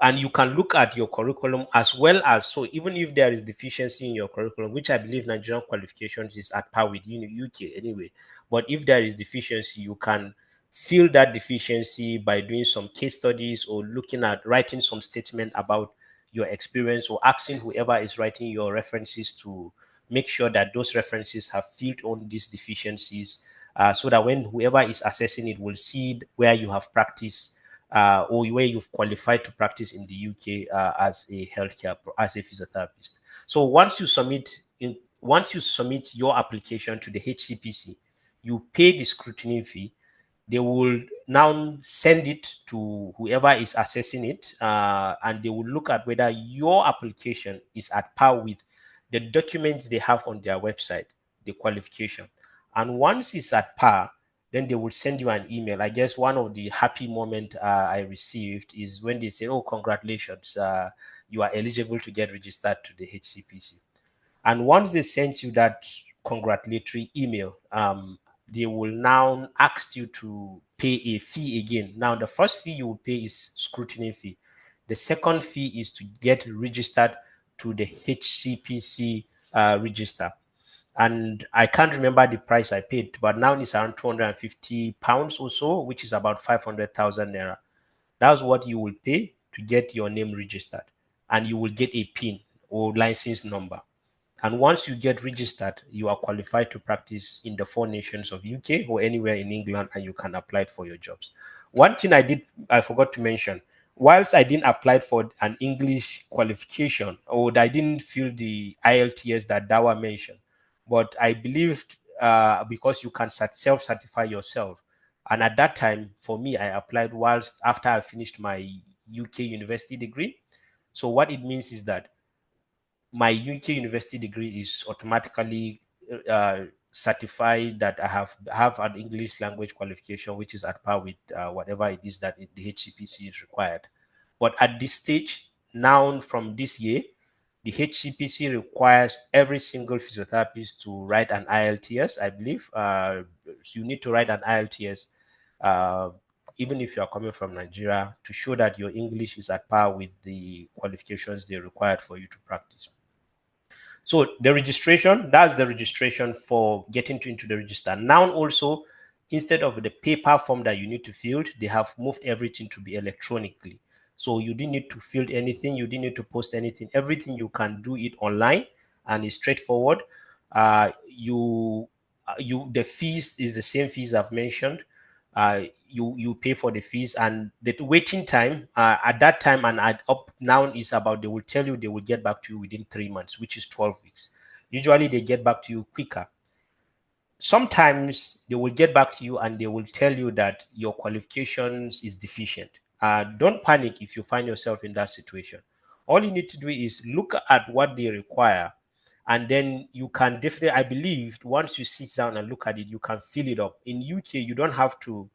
And you can look at your curriculum as well as, so even if there is deficiency in your curriculum, which I believe Nigerian qualifications is at par with UK anyway, but if there is deficiency, you can fill that deficiency by doing some case studies or looking at writing some statement about your experience, or asking whoever is writing your references to make sure that those references have filled on these deficiencies, so that when whoever is assessing it will see where you have practiced or where you've qualified to practice in the UK as a physiotherapist. So once you submit your application to the HCPC, you pay the scrutiny fee. They will now send it to whoever is assessing it, and they will look at whether your application is at par with the documents they have on their website, the qualification. And once it's at par, then they will send you an email. I guess one of the happy moment I received is when they say, oh, congratulations, you are eligible to get registered to the HCPC. And once they send you that congratulatory email, they will now ask you to pay a fee again. Now, the first fee you will pay is scrutiny fee. The second fee is to get registered to the HCPC register. And I can't remember the price I paid, but now it's around 250 pounds or so, which is about 500,000 naira. That's what you will pay to get your name registered, and you will get a PIN or license number. And once you get registered, you are qualified to practice in the 4 nations of UK or anywhere in England, and you can apply for your jobs. One thing I forgot to mention, whilst I didn't apply for an English qualification, or I didn't fill the IELTS that Dawa mentioned, but I believed because you can self-certify yourself. And at that time, for me, I applied whilst after I finished my UK university degree. So what it means is that my UK university degree is automatically certified that I have an English language qualification, which is at par with whatever it is that the HCPC is required. But at this stage, now from this year, the HCPC requires every single physiotherapist to write an IELTS, I believe. You need to write an IELTS, even if you are coming from Nigeria, to show that your English is at par with the qualifications they required for you to practice. So the registration, that's the registration for getting into the register. Now also, instead of the paper form that you need to fill, they have moved everything to be electronically. So you didn't need to fill anything, you didn't need to post anything. Everything you can do it online, and it's straightforward. The fees is the same fees I've mentioned. You pay for the fees, and the waiting time at that time and up now is about, they will tell you they will get back to you within 3 months, which is 12 weeks. Usually they get back to you quicker. Sometimes they will get back to you and they will tell you that your qualifications is deficient. Don't panic if you find yourself in that situation. All you need to do is look at what they require, and then you can definitely, I believe, once you sit down and look at it, you can fill it up. In UK, you don't have to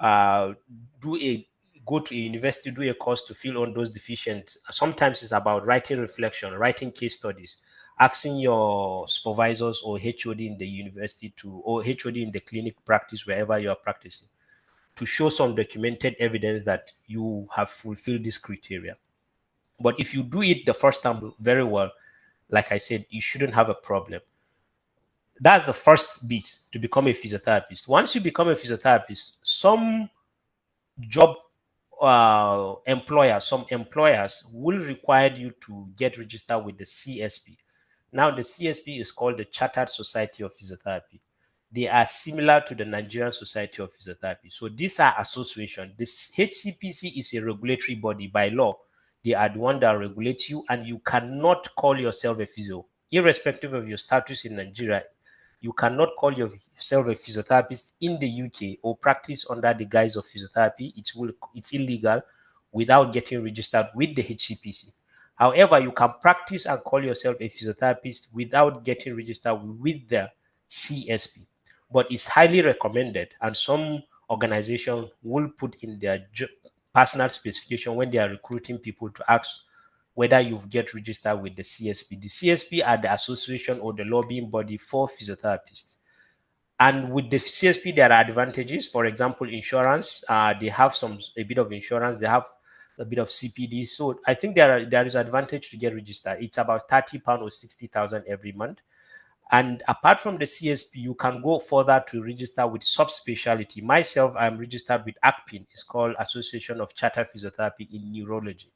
go to a university, do a course to fill on those deficient. Sometimes it's about writing reflection, writing case studies, asking your supervisors or HOD in the university or HOD in the clinic practice, wherever you are practicing, to show some documented evidence that you have fulfilled this criteria. But if you do it the first time very well, like I said, you shouldn't have a problem. That's the first bit to become a physiotherapist. Once you become a physiotherapist, some employers will require you to get registered with the CSP. Now, the CSP is called the Chartered Society of Physiotherapy. They are similar to the Nigerian Society of Physiotherapy. So these are associations. This HCPC is a regulatory body by law. They are the one that regulates you, and you cannot call yourself a physio. Irrespective of your status in Nigeria, you cannot call yourself a physiotherapist in the UK or practice under the guise of physiotherapy. It's illegal without getting registered with the HCPC. However, you can practice and call yourself a physiotherapist without getting registered with the CSP. But it's highly recommended, and some organizations will put in their personal specification when they are recruiting people to ask whether you get registered with the CSP. The CSP are the association or the lobbying body for physiotherapists. And with the CSP, there are advantages. For example, insurance. They have a bit of insurance. They have a bit of CPD. So I think there is advantage to get registered. It's about £30 or 60,000 every month. And apart from the CSP, you can go further to register with subspecialty. Myself, I'm registered with ACPIN. It's called Association of Chartered Physiotherapy in Neurology.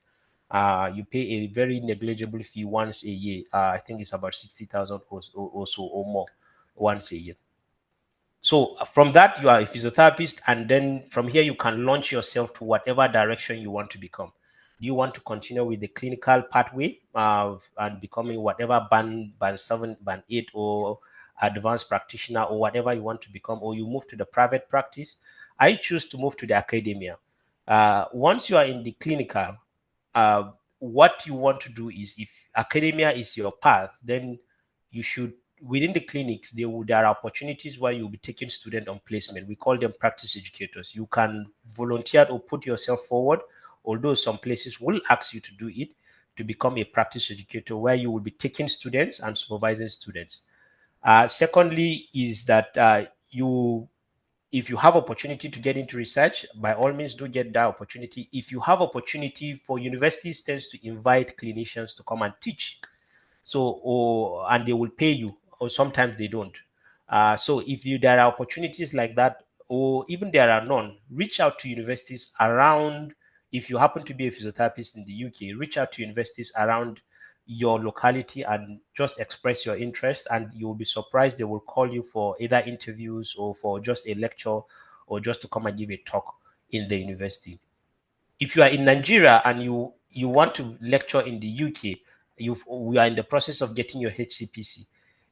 You pay a very negligible fee once a year. I think it's about 60,000 or so or more once a year. So from that, you are a physiotherapist, and then from here you can launch yourself to whatever direction you want to become. Do you want to continue with the clinical pathway and becoming whatever band 7, band 8, or advanced practitioner, or whatever you want to become, or you move to the private practice? I choose to move to the academia. Once you are in the clinical, what you want to do is, if academia is your path, then you should, within the clinics, there are opportunities where you'll be taking student on placement. We call them practice educators. You can volunteer or put yourself forward, although some places will ask you to do it, to become a practice educator, where you will be taking students and supervising students. Secondly is that if you have opportunity to get into research, by all means do get that opportunity. If you have opportunity, for universities tends to invite clinicians to come and teach, and they will pay you, or sometimes they don't. So if there are opportunities like that, or even there are none, reach out to universities around. If you happen to be a physiotherapist in the UK, reach out to universities around your locality and just express your interest, and you'll be surprised they will call you for either interviews or for just a lecture, or just to come and give a talk in the university. If you are in Nigeria and you want to lecture in the UK, we are in the process of getting your HCPC.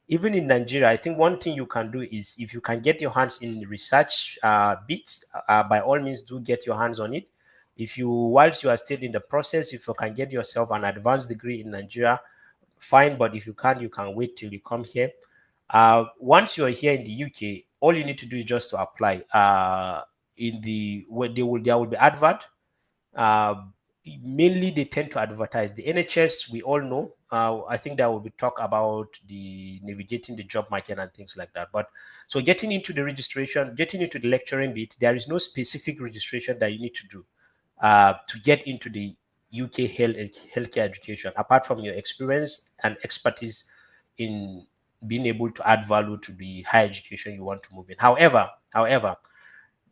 Even in Nigeria, I think one thing you can do is, if you can get your hands in research bits, by all means do get your hands on it. Whilst you are still in the process, if you can get yourself an advanced degree in Nigeria, fine. But if you can't, you can wait till you come here. Once you are here in the UK, all you need to do is just to apply. There will be advert. Mainly they tend to advertise the NHS. We all know. I think there will be talk about the navigating the job market and things like that. But so getting into the registration, getting into the lecturing bit, there is no specific registration that you need to do to get into the UK healthcare education, apart from your experience and expertise in being able to add value to the higher education you want to move in. However,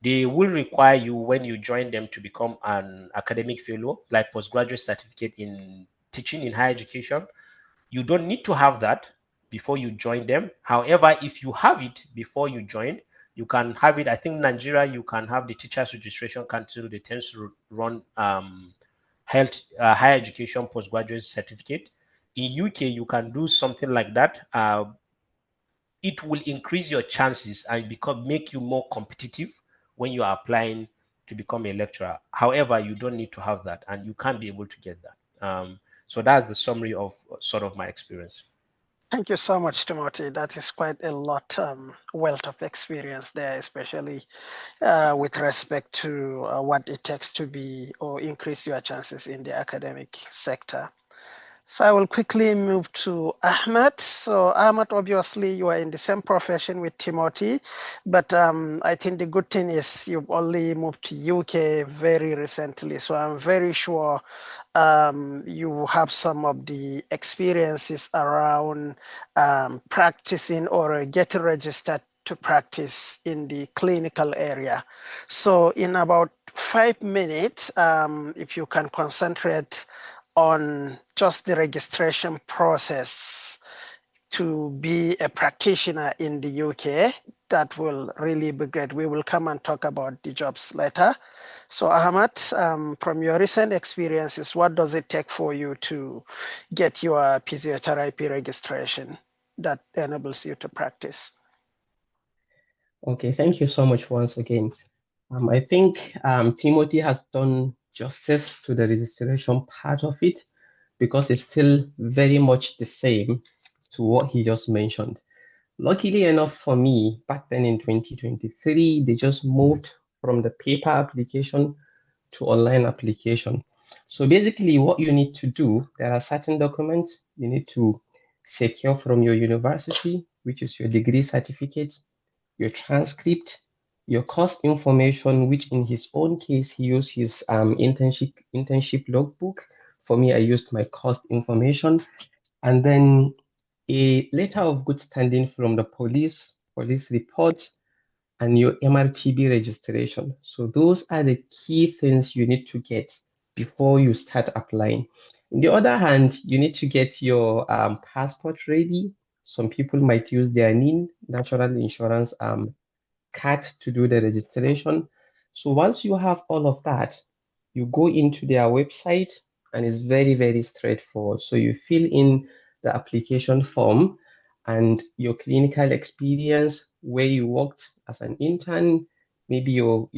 they will require you, when you join them, to become an academic fellow, like postgraduate certificate in teaching in higher education. You don't need to have that before you join them. However, if you have it before you join, you can have it. I think Nigeria, you can have the Teachers Registration Council. They tend to run higher education postgraduate certificate. In UK, you can do something like that. It will increase your chances and make you more competitive when you are applying to become a lecturer. However, you don't need to have that, and you can't be able to get that. So that's the summary of sort of my experience. Thank you so much, Timothy. That is quite a lot, wealth of experience there, especially with respect to what it takes to be or increase your chances in the academic sector. So I will quickly move to Ahmed. So Ahmed, obviously you are in the same profession with Timothy, but I think the good thing is you've only moved to UK very recently. So I'm very sure you have some of the experiences around practicing or getting registered to practice in the clinical area. So in about 5 minutes, if you can concentrate on just the registration process to be a practitioner in the UK, that will really be great. We will come and talk about the jobs later. So Ahmad, from your recent experiences, what does it take for you to get your physiotherapy registration that enables you to practice? Okay, thank you so much once again. I think Timothy has done justice to the registration part of it, because it's still very much the same to what he just mentioned. Luckily enough for me, back then in 2023, they just moved from the paper application to online application. So basically what you need to do, there are certain documents you need to secure from your university, which is your degree certificate, your transcript, your course information, which in his own case, he used his internship logbook. For me, I used my course information, and then a letter of good standing from the police reports, and your MRTB registration. So those are the key things you need to get before you start applying. On the other hand, you need to get your passport ready. Some people might use their NIN, National Insurance card, to do the registration. So once you have all of that, you go into their website, and it's very, very straightforward. So you fill in the application form and your clinical experience, where you worked as an intern, maybe your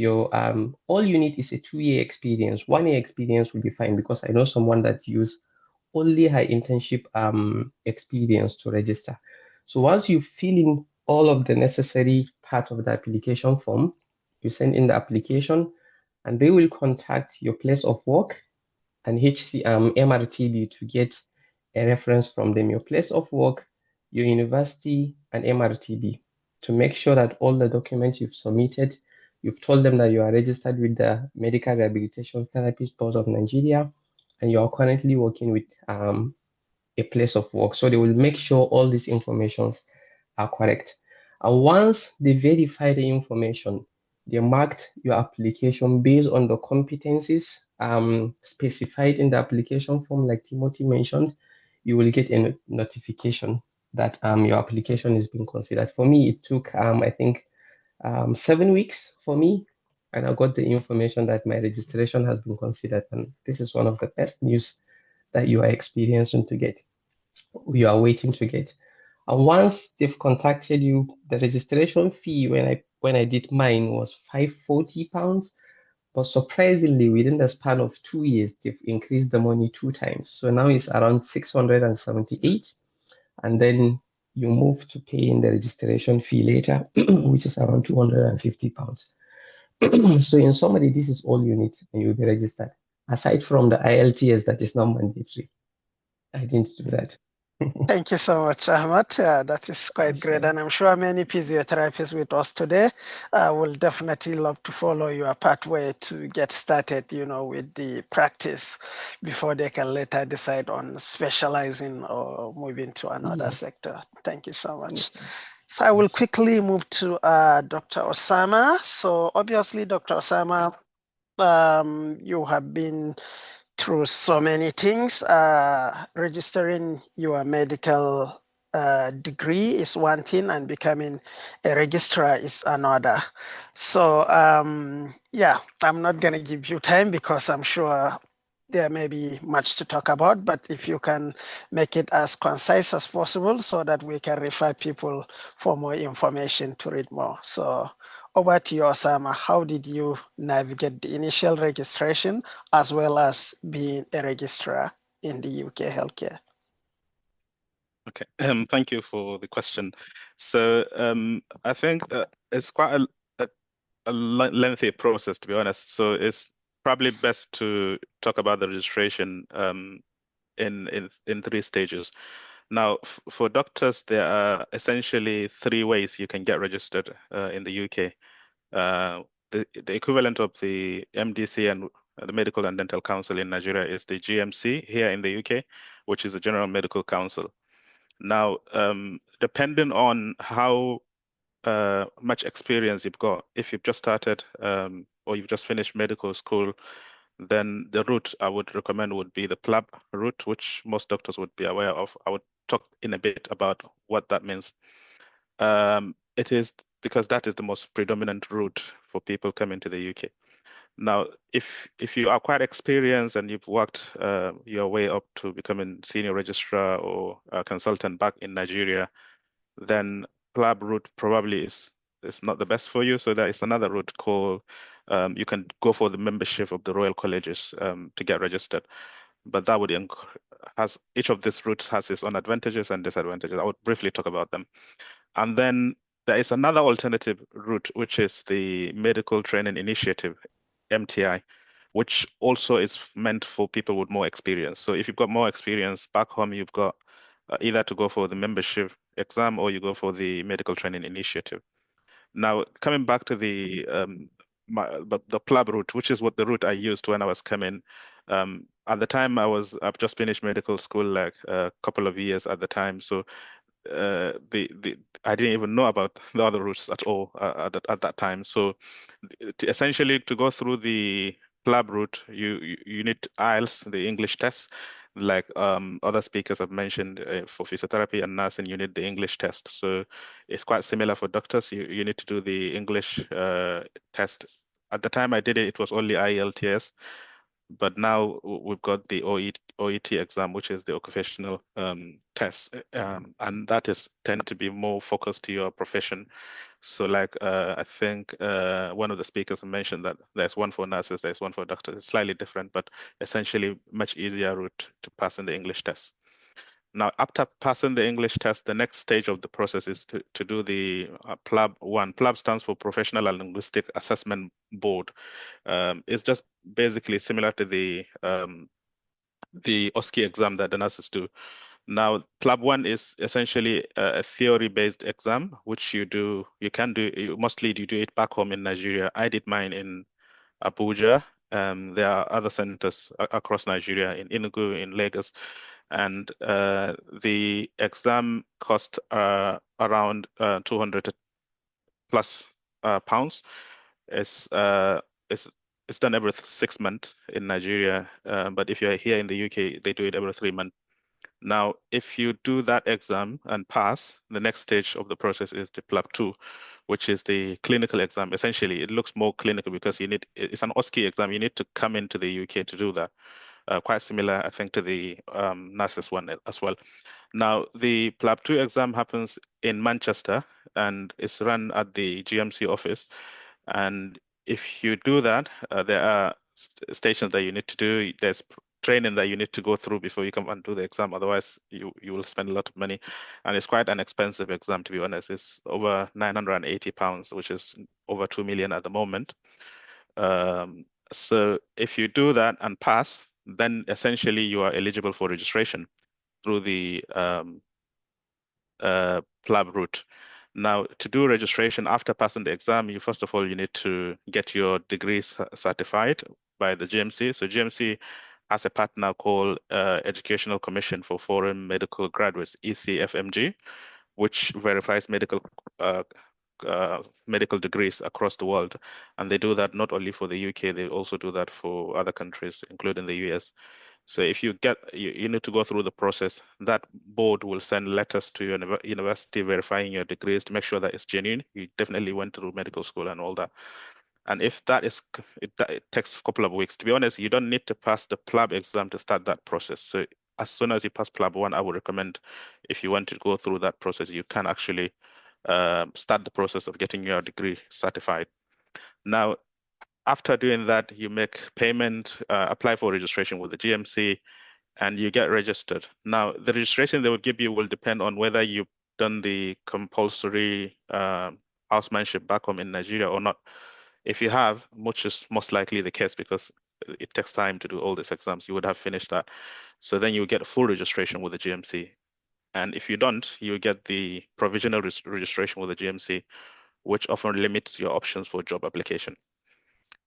all you need is a 2-year experience. 1-year experience will be fine, because I know someone that use only her internship experience to register. So once you fill in all of the necessary part of the application form, you send in the application, and they will contact your place of work and MRTB to get a reference from them, your place of work, your university, and MRTB, to make sure that all the documents you've submitted, you've told them that you are registered with the Medical Rehabilitation Therapist Board of Nigeria, and you are currently working with a place of work. So they will make sure all these informations are correct. And once they verify the information, they marked your application based on the competencies specified in the application form, like Timothy mentioned. You will get a notification that your application is being considered. For me, it took I think 7 weeks for me, and I got the information that my registration has been considered. And this is one of the best news that you are experiencing to get, you are waiting to get. And once they've contacted you, the registration fee when I did mine was £540. But surprisingly, within the span of 2 years, they've increased the money 2 times. So now it's around 678. And then you move to paying the registration fee later, which is around £250. So in summary, this is all you need, and you'll be registered. Aside from the ILTS that is not mandatory. I didn't do that. Thank you so much, Ahmad. That is quite That's great. fine. And I'm sure many physiotherapists with us today will definitely love to follow your pathway to get started, with the practice before they can later decide on specializing or moving to another Yeah. sector. Thank you so much. Yeah. So I will quickly move to Dr. Osama. So obviously, Dr. Osama, you have been through so many things. Registering your medical degree is one thing, and becoming a registrar is another. So yeah, I'm not going to give you time because I'm sure there may be much to talk about, but if you can make it as concise as possible so that we can refer people for more information to read more. So over to you, Osama. How did you navigate the initial registration as well as being a registrar in the UK healthcare? Okay, thank you for the question. So I think it's quite a lengthy process, to be honest. So it's probably best to talk about the registration in 3 stages. Now, for doctors, there are essentially 3 ways you can get registered in the UK. The equivalent of the MDC and the Medical and Dental Council in Nigeria is the GMC here in the UK, which is the General Medical Council. Now, depending on how much experience you've got, if you've just started or you've just finished medical school, then the route I would recommend would be the PLAB route, which most doctors would be aware of. I would talk in a bit about what that means. It is because that is the most predominant route for people coming to the UK. Now, if you are quite experienced and you've worked your way up to becoming senior registrar or a consultant back in Nigeria, then PLAB route probably is not the best for you. So there is another route called you can go for the membership of the Royal Colleges to get registered. But that would each of these routes has its own advantages and disadvantages. I would briefly talk about them. And then there is another alternative route, which is the Medical Training Initiative, MTI, which also is meant for people with more experience. So if you've got more experience back home, you've got either to go for the membership exam or you go for the Medical Training Initiative. Now, coming back to the PLAB route, which is what the route I used when I was coming. At the time, I've just finished medical school, like a couple of years at the time. So I didn't even know about the other routes at all at that time. So essentially, to go through the PLAB route, you need IELTS, the English test. Like other speakers have mentioned, for physiotherapy and nursing, you need the English test. So it's quite similar for doctors. You need to do the English test. At the time I did it, it was only IELTS. but now we've got the OET exam, which is the occupational test, and that is tend to be more focused to your profession. So like I think one of the speakers mentioned that there's one for nurses, there's one for doctors. It's slightly different, but essentially much easier route to pass in the English test. Now, after passing the English test, the next stage of the process is to do the PLAB 1. PLAB stands for Professional and Linguistic Assessment Board. It's just basically similar to the OSCE exam that the nurses do. Now, PLAB 1 is essentially a theory-based exam, which you can do, mostly you do it back home in Nigeria. I did mine in Abuja. There are other centers across Nigeria, in Enugu, in Lagos, and the exam cost around 200 plus pounds. It's it's done every 6 months in Nigeria, but if you're here in the UK, they do it every 3 months. Now, if you do that exam and pass, the next stage of the process is the PLAB 2, which is the clinical exam. Essentially, it looks more clinical because it's an OSCE exam. You need to come into the UK to do that. Quite similar, I think, to the nurses one as well. Now, the PLAB 2 exam happens in Manchester and it's run at the GMC office. And if you do that, there are stations that you need to do. There's training that you need to go through before you come and do the exam. Otherwise, you will spend a lot of money. And it's quite an expensive exam, to be honest. It's over £980, which is over 2 million at the moment. So if you do that and pass, then essentially you are eligible for registration through the PLAB route. Now, to do registration after passing the exam, first of all, you need to get your degree certified by the GMC. So GMC has a partner called Educational Commission for Foreign Medical Graduates, ECFMG, which verifies medical degrees across the world. And they do that not only for the UK, they also do that for other countries, including the US. So if you need to go through the process, that board will send letters to your university verifying your degrees to make sure that it's genuine. You definitely went through medical school and all that. And if that is, it takes a couple of weeks. To be honest, you don't need to pass the PLAB exam to start that process. So as soon as you pass PLAB 1, I would recommend if you want to go through that process, you can actually start the process of getting your degree certified. Now, after doing that, you make payment, apply for registration with the GMC, and you get registered. Now, the registration they will give you will depend on whether you've done the compulsory housemanship back home in Nigeria or not. If you have, which is most likely the case because it takes time to do all these exams, you would have finished that. So then you get a full registration with the GMC. And if you don't, you get the provisional registration with the GMC, which often limits your options for job application.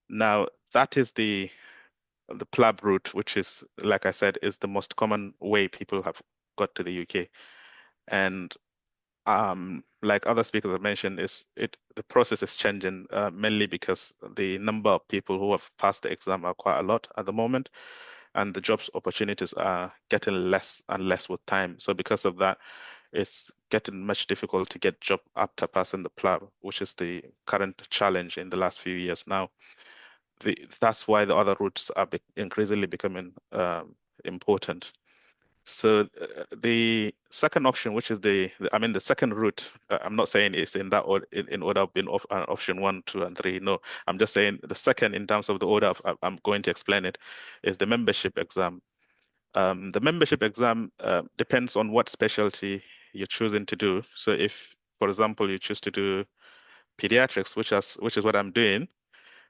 Now, that is the PLAB route, which is, like I said, is the most common way people have got to the UK. And like other speakers have mentioned, the process is changing mainly because the number of people who have passed the exam are quite a lot at the moment, and the jobs opportunities are getting less and less with time. So because of that, it's getting much difficult to get job after passing the PLAB, which is the current challenge in the last few years now. That's why the other routes are increasingly becoming important. So the second option, which is the second route, I'm not saying it's in that order, in order of being option 1, 2, and 3. No, I'm just saying the second in terms of the order I'm going to explain it is the membership exam. The membership exam depends on what specialty you're choosing to do. So if, for example, you choose to do pediatrics, which is what I'm doing,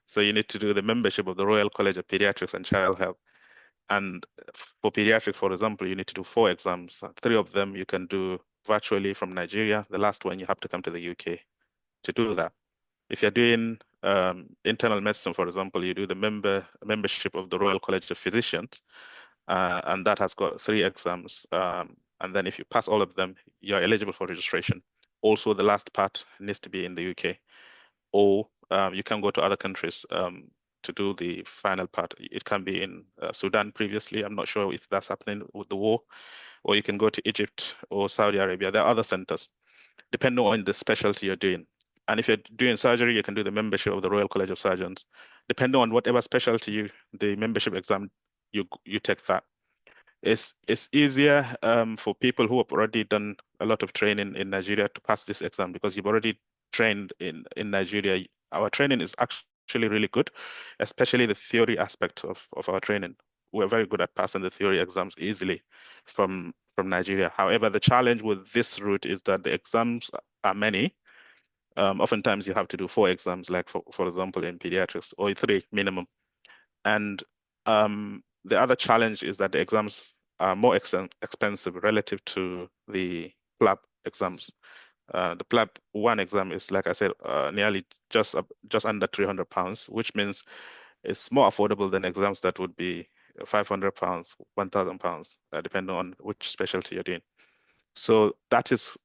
so you need to do the membership of the Royal College of Pediatrics and Child Health. And for pediatrics, for example, you need to do 4 exams. 3 of them you can do virtually from Nigeria. The last one you have to come to the UK to do that. If you're doing internal medicine, for example, you do the membership of the Royal College of Physicians, and that has got 3 exams. And then if you pass all of them, you're eligible for registration. Also, the last part needs to be in the UK, or you can go to other countries to do the final part. It can be in Sudan previously. I'm not sure if that's happening with the war, or you can go to Egypt or Saudi Arabia. There are other centers, depending on the specialty you're doing. And if you're doing surgery, you can do the membership of the Royal College of Surgeons. Depending on whatever specialty the membership exam you take that. It's easier for people who have already done a lot of training in Nigeria to pass this exam because you've already trained in Nigeria. Our training is actually really good, especially the theory aspect of our training. We're very good at passing the theory exams easily from Nigeria. However, the challenge with this route is that the exams are many. Oftentimes you have to do 4 exams, like for example in pediatrics, or 3 minimum. And the other challenge is that the exams are more expensive relative to the PLAB exams. The PLAB 1 exam is, like I said, nearly just under £300, which means it's more affordable than exams that would be £500, £1,000, depending on which specialty you're doing. So that is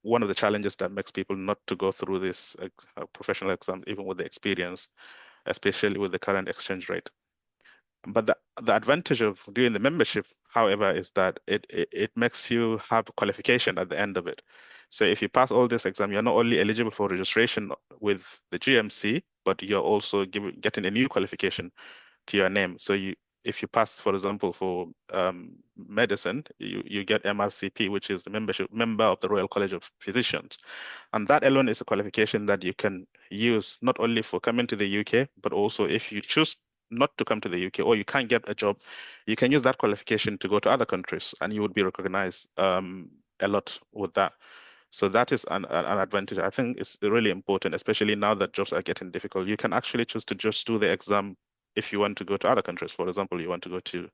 one of the challenges that makes people not to go through this professional exam, even with the experience, especially with the current exchange rate. But the advantage of doing the membership, however, is that it makes you have qualification at the end of it. So if you pass all this exam, you're not only eligible for registration with the GMC, but you're also getting a new qualification to your name. So if you pass, for example, for medicine, you get MRCP, which is the member of the Royal College of Physicians. And that alone is a qualification that you can use not only for coming to the UK, but also if you choose not to come to the UK or you can't get a job, you can use that qualification to go to other countries and you would be recognized a lot with that. So that is an advantage. I think it's really important, especially now that jobs are getting difficult. You can actually choose to just do the exam if you want to go to other countries. For example, you want to go to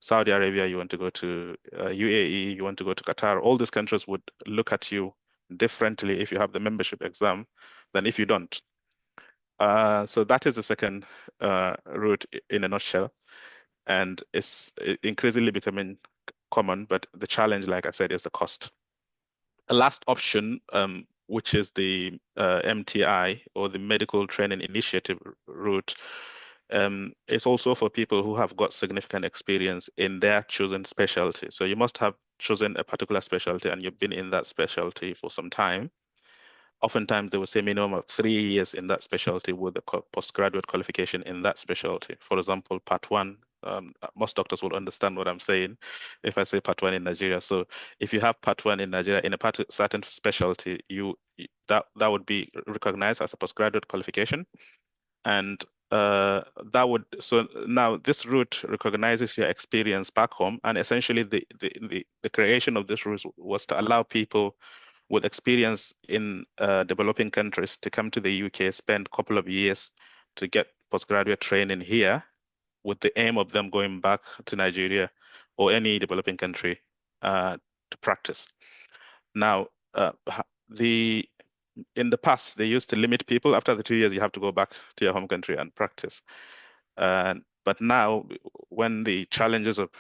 Saudi Arabia, you want to go to UAE, you want to go to Qatar. All these countries would look at you differently if you have the membership exam than if you don't. So that is the second route in a nutshell, and it's increasingly becoming common, but the challenge, like I said, is the cost. The last option, which is the MTI, or the Medical Training Initiative route, is also for people who have got significant experience in their chosen specialty. So you must have chosen a particular specialty and you've been in that specialty for some time. Oftentimes they will say minimum of 3 years in that specialty with a postgraduate qualification in that specialty. For example, Part 1, most doctors will understand what I'm saying if I say Part 1 in Nigeria. So if you have Part 1 in Nigeria in a certain specialty, that would be recognized as a postgraduate qualification. And so now this route recognizes your experience back home, and essentially the creation of this route was to allow people with experience in developing countries to come to the UK, spend a couple of years to get postgraduate training here, with the aim of them going back to Nigeria or any developing country to practice. Now, in the past, they used to limit people. After the 2 years, you have to go back to your home country and practice. But now, when the challenges of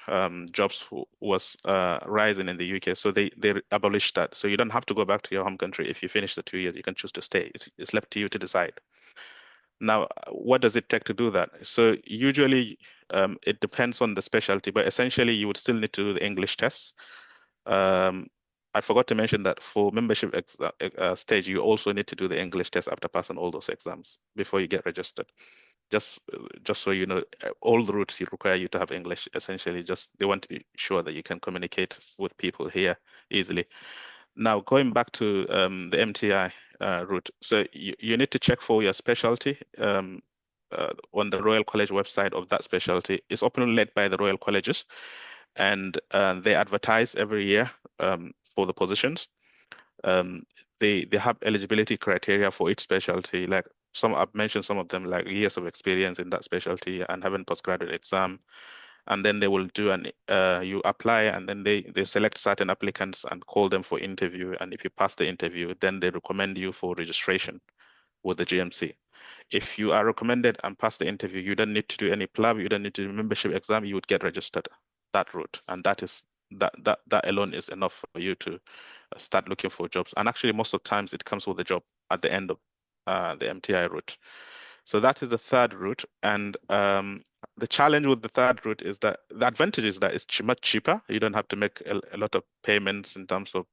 jobs was rising in the UK, so they abolished that. So you don't have to go back to your home country. If you finish the 2 years, you can choose to stay. It's left to you to decide. Now, what does it take to do that? So usually it depends on the specialty, but essentially you would still need to do the English test. I forgot to mention that for membership stage, you also need to do the English test after passing all those exams before you get registered. Just so you know, all the routes require you to have English. Essentially, they want to be sure that you can communicate with people here easily. Now, going back to the MTI route, so you need to check for your specialty on the Royal College website of that specialty. It's openly led by the Royal Colleges, and they advertise every year for the positions. They have eligibility criteria for each specialty. Like I've mentioned some of them, like years of experience in that specialty and having postgraduate exam. And then they will do you apply, and then they select certain applicants and call them for interview. And if you pass the interview, then they recommend you for registration with the GMC. If you are recommended and pass the interview, you don't need to do any PLAB, you don't need to do membership exam, you would get registered that route. And that alone is enough for you to start looking for jobs. And actually, most of the times it comes with a job at the end of the MTI route. So that is the third route. And the challenge with the third route is that the advantage is that it's much cheaper. You don't have to make a lot of payments in terms of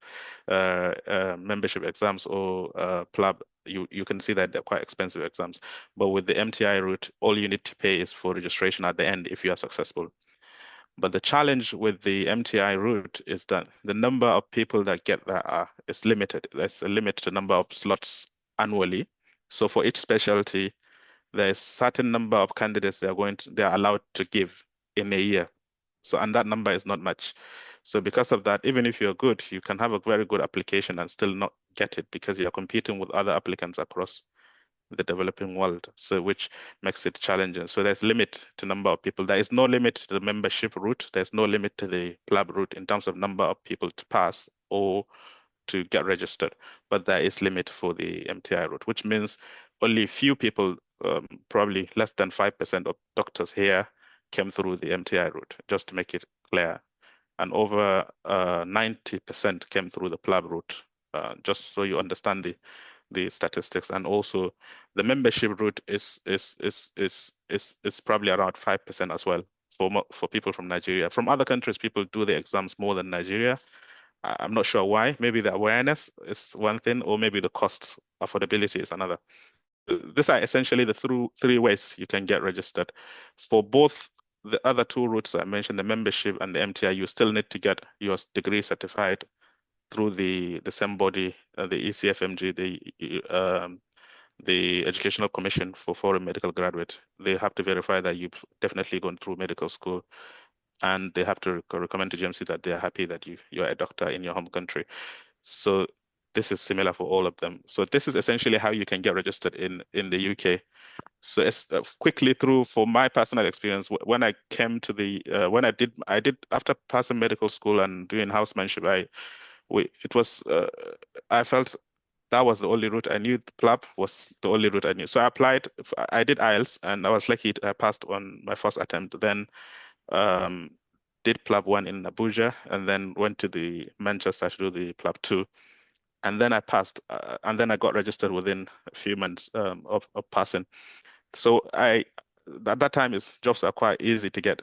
membership exams or PLAB you can see that they're quite expensive exams. But with the MTI route, all you need to pay is for registration at the end if you are successful. But the challenge with the MTI route is that the number of people that get that is limited. There's a limit to number of slots annually. So for each specialty, there's certain number of candidates they're allowed to give in a year. So, and that number is not much. So because of that, even if you're good, you can have a very good application and still not get it because you're competing with other applicants across the developing world. So which makes it challenging. So there's limit to number of people. There is no limit to the membership route. There's no limit to the club route in terms of number of people to pass or to get registered, but there is limit for the MTI route, which means only few people, probably less than 5% of doctors here came through the MTI route, just to make it clear. And over 90% came through the PLAB route, just so you understand the statistics. And also the membership route is probably around 5% as well for people from Nigeria. From other countries, people do the exams more than Nigeria. I'm not sure why. Maybe the awareness is one thing, or maybe the cost affordability is another. These are essentially the three ways you can get registered. For both the other two routes I mentioned, the membership and the MTI, you still need to get your degree certified through the same body, the ECFMG, the Educational Commission for Foreign Medical Graduate. They have to verify that you've definitely gone through medical school, and they have to recommend to GMC that they are happy that you're a doctor in your home country. So this is similar for all of them. So this is essentially how you can get registered in the UK. So it's quickly through, for my personal experience, when I came to the when I did after passing medical school and doing housemanship, I felt that was the only route I knew. The PLAB was the only route I knew. So I applied. I did IELTS, and I was lucky I passed on my first attempt. Then did PLAB 1 in Abuja, and then went to the Manchester to do the PLAB 2. And then I passed, and then I got registered within a few months of passing. So at that time, jobs are quite easy to get.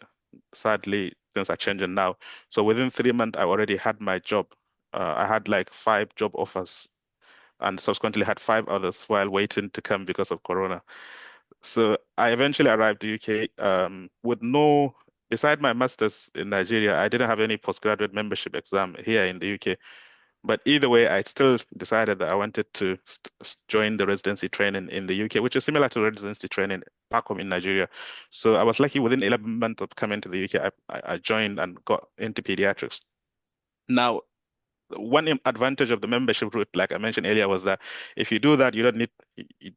Sadly, things are changing now. So within 3 months, I already had my job. I had like 5 job offers, and subsequently had 5 others while waiting to come because of Corona. So I eventually arrived to UK with no, beside my master's in Nigeria, I didn't have any postgraduate membership exam here in the UK. But either way, I still decided that I wanted to join the residency training in the UK, which is similar to residency training back home in Nigeria. So I was lucky within 11 months of coming to the UK, I joined and got into pediatrics. Now, one advantage of the membership route, like I mentioned earlier, was that if you do that, you don't need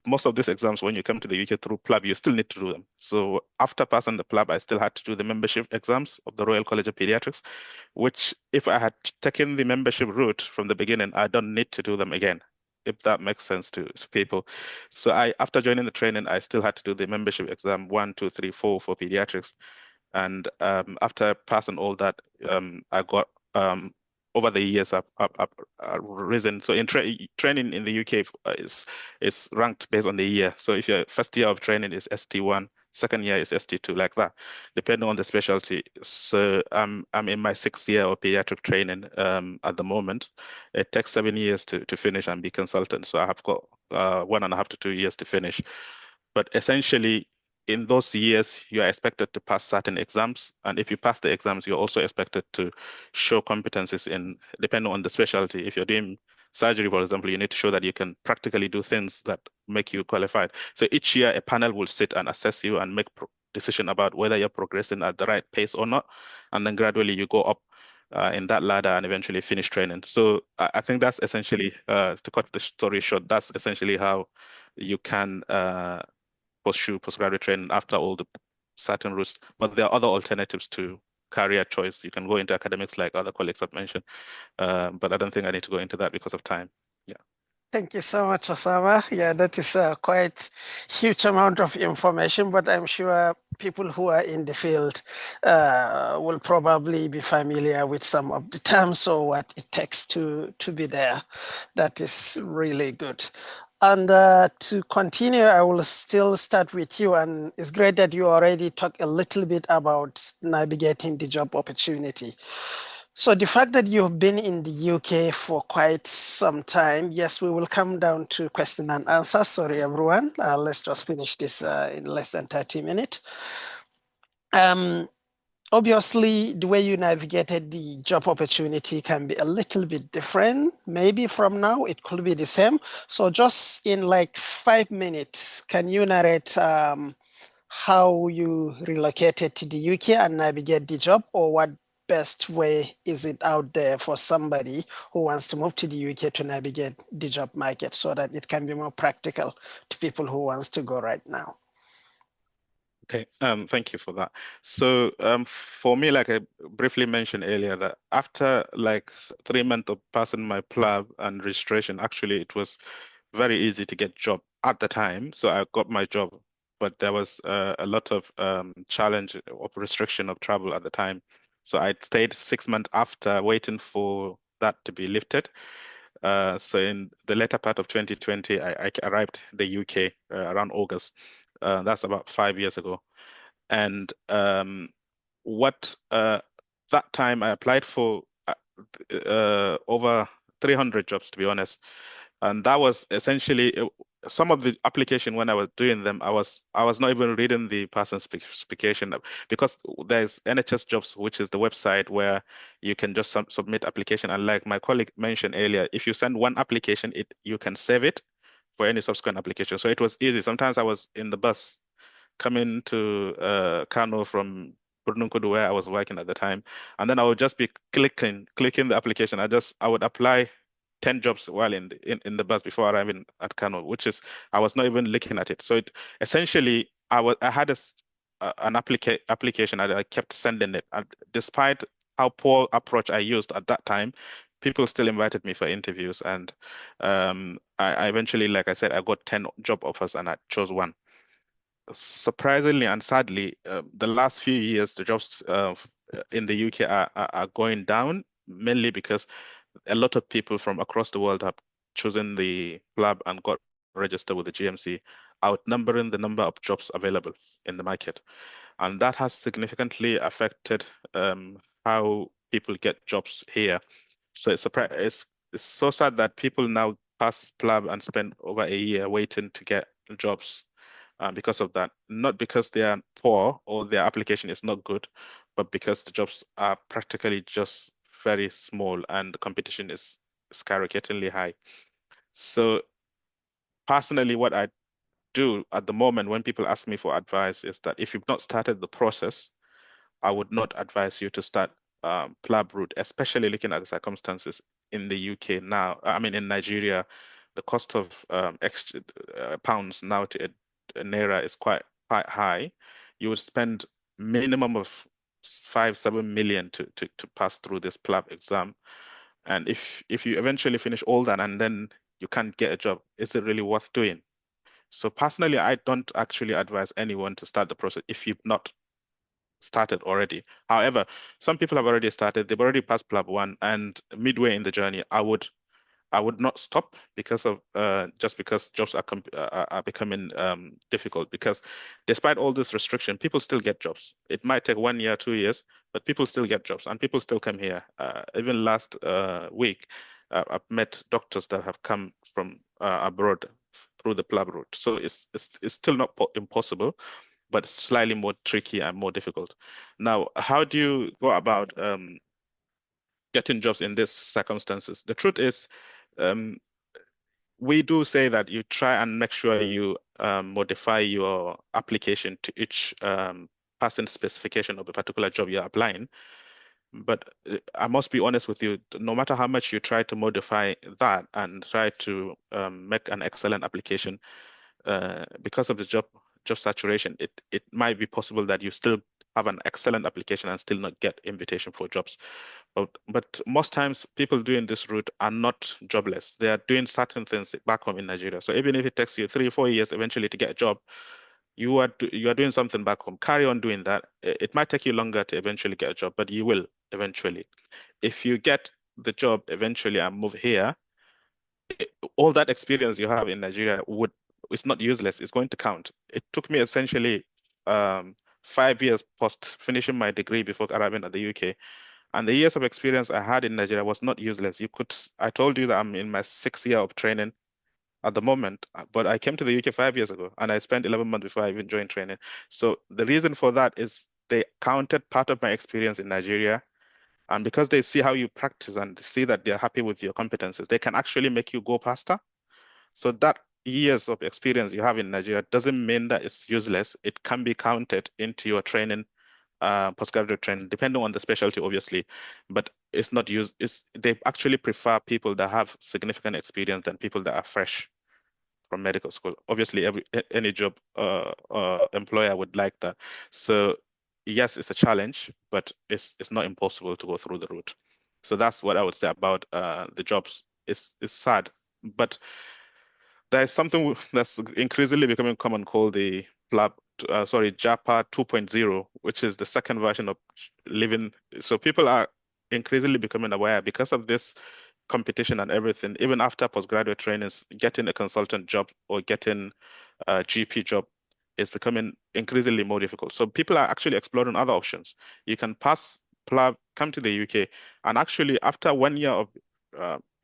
most of these exams when you come to the UK through PLAB, you still need to do them. So after passing the PLAB, I still had to do the membership exams of the Royal College of Pediatrics, which if I had taken the membership route from the beginning, I don't need to do them again, if that makes sense to people. So after joining the training, I still had to do the membership exam 1, 2, 3, 4 for pediatrics. And after passing all that, I got over the years I've risen. So in training in the UK is ranked based on the year. So if your first year of training is ST1, second year is ST2, like that, depending on the specialty. So I'm in my 6th year of pediatric training at the moment. It takes 7 years to finish and be consultant. So I have got 1.5 to 2 years to finish. But essentially, in those years, you are expected to pass certain exams. And if you pass the exams, you're also expected to show competencies depending on the specialty. If you're doing surgery, for example, you need to show that you can practically do things that make you qualified. So each year, a panel will sit and assess you and make decision about whether you're progressing at the right pace or not. And then gradually you go up in that ladder and eventually finish training. So I think that's essentially, to cut the story short, that's essentially how you can pursue postgraduate training after all the certain routes. But there are other alternatives to career choice. You can go into academics like other colleagues have mentioned, but I don't think I need to go into that because of time. Yeah. Thank you so much, Osama. Yeah, that is quite huge amount of information, but I'm sure people who are in the field will probably be familiar with some of the terms or what it takes to be there. That is really good. And to continue, I will still start with you. And it's great that you already talked a little bit about navigating the job opportunity. So the fact that you've been in the UK for quite some time, yes, we will come down to question and answer. Sorry, everyone. Let's just finish this in less than 30 minutes. Obviously, the way you navigated the job opportunity can be a little bit different. Maybe from now, it could be the same. So just in like 5 minutes, can you narrate how you relocated to the UK and navigate the job, or what best way is it out there for somebody who wants to move to the UK to navigate the job market so that it can be more practical to people who wants to go right now? Okay, thank you for that. So, for me, like I briefly mentioned earlier, that after like 3 months of passing my PLAB and registration, actually it was very easy to get job at the time. So I got my job, but there was a lot of challenge of restriction of travel at the time. So I stayed 6 months after waiting for that to be lifted. So in the later part of 2020, I arrived the UK around August. That's about 5 years ago. And what that time I applied for over 300 jobs, to be honest. And that was essentially some of the application when I was doing them, I was not even reading the person specification because there's NHS Jobs, which is the website where you can just submit application. And like my colleague mentioned earlier, if you send one application, you can save it for any subsequent application. So it was easy. Sometimes I was in the bus coming to Kano from Burnukudu, where I was working at the time, and then I would just be clicking the application. I would apply 10 jobs while in the bus before arriving at Kano, which is I was not even looking at it. So it essentially I had an application and I kept sending it, and despite how poor approach I used at that time, people still invited me for interviews, and I eventually, like I said, I got 10 job offers and I chose one. Surprisingly and sadly, the last few years, the jobs in the UK are going down, mainly because a lot of people from across the world have chosen the PLAB and got registered with the GMC, outnumbering the number of jobs available in the market. And that has significantly affected how people get jobs here. So it's so sad that people now pass PLAB and spend over a year waiting to get jobs because of that. Not because they are poor or their application is not good, but because the jobs are practically just very small and the competition is skyrocketingly high. So personally, what I do at the moment when people ask me for advice is that if you've not started the process, I would not advise you to start PLAB route, especially looking at the circumstances in the UK now. I mean, in Nigeria, the cost of pounds now to a naira is quite high. You would spend minimum of 5-7 million to pass through this PLAB exam. And if you eventually finish all that and then you can't get a job, is it really worth doing? So personally, I don't actually advise anyone to start the process if you've not started already. However, some people have already started, they've already passed PLAB 1, and midway in the journey, I would not stop because of just because jobs are becoming difficult. Because despite all this restriction, people still get jobs. It might take 1 year, 2 years, but people still get jobs and people still come here. Even last week, I've met doctors that have come from abroad through the PLAB route. So it's still not impossible, but slightly more tricky and more difficult. Now, how do you go about getting jobs in these circumstances? The truth is, we do say that you try and make sure you modify your application to each person specification of a particular job you're applying. But I must be honest with you, no matter how much you try to modify that and try to make an excellent application, because of the job saturation, it might be possible that you still have an excellent application and still not get invitation for jobs. But most times people doing this route are not jobless. They are doing certain things back home in Nigeria. So even if it takes you 3-4 years eventually to get a job, you are doing something back home. Carry on doing that. It might take you longer to eventually get a job, but you will eventually. If you get the job eventually and move here, all that experience you have in Nigeria it's not useless. It's going to count. It took me essentially 5 years post finishing my degree before arriving at the UK. And the years of experience I had in Nigeria was not useless. I told you that I'm in my 6th year of training at the moment, but I came to the UK 5 years ago and I spent 11 months before I even joined training. So the reason for that is they counted part of my experience in Nigeria. And because they see how you practice and see that they're happy with your competences, they can actually make you go faster. So that years of experience you have in Nigeria doesn't mean that it's useless. It can be counted into your training, postgraduate training, depending on the specialty, obviously, but it's not used. They actually prefer people that have significant experience than people that are fresh from medical school. Obviously, any job employer would like that. So yes, it's a challenge, but it's not impossible to go through the route. So that's what I would say about the jobs. It's sad, but there is something that's increasingly becoming common called the JAPA 2.0, which is the second version of living. So people are increasingly becoming aware because of this competition and everything, even after postgraduate trainings, getting a consultant job or getting a GP job is becoming increasingly more difficult. So people are actually exploring other options. You can come to the UK, and actually after 1 year of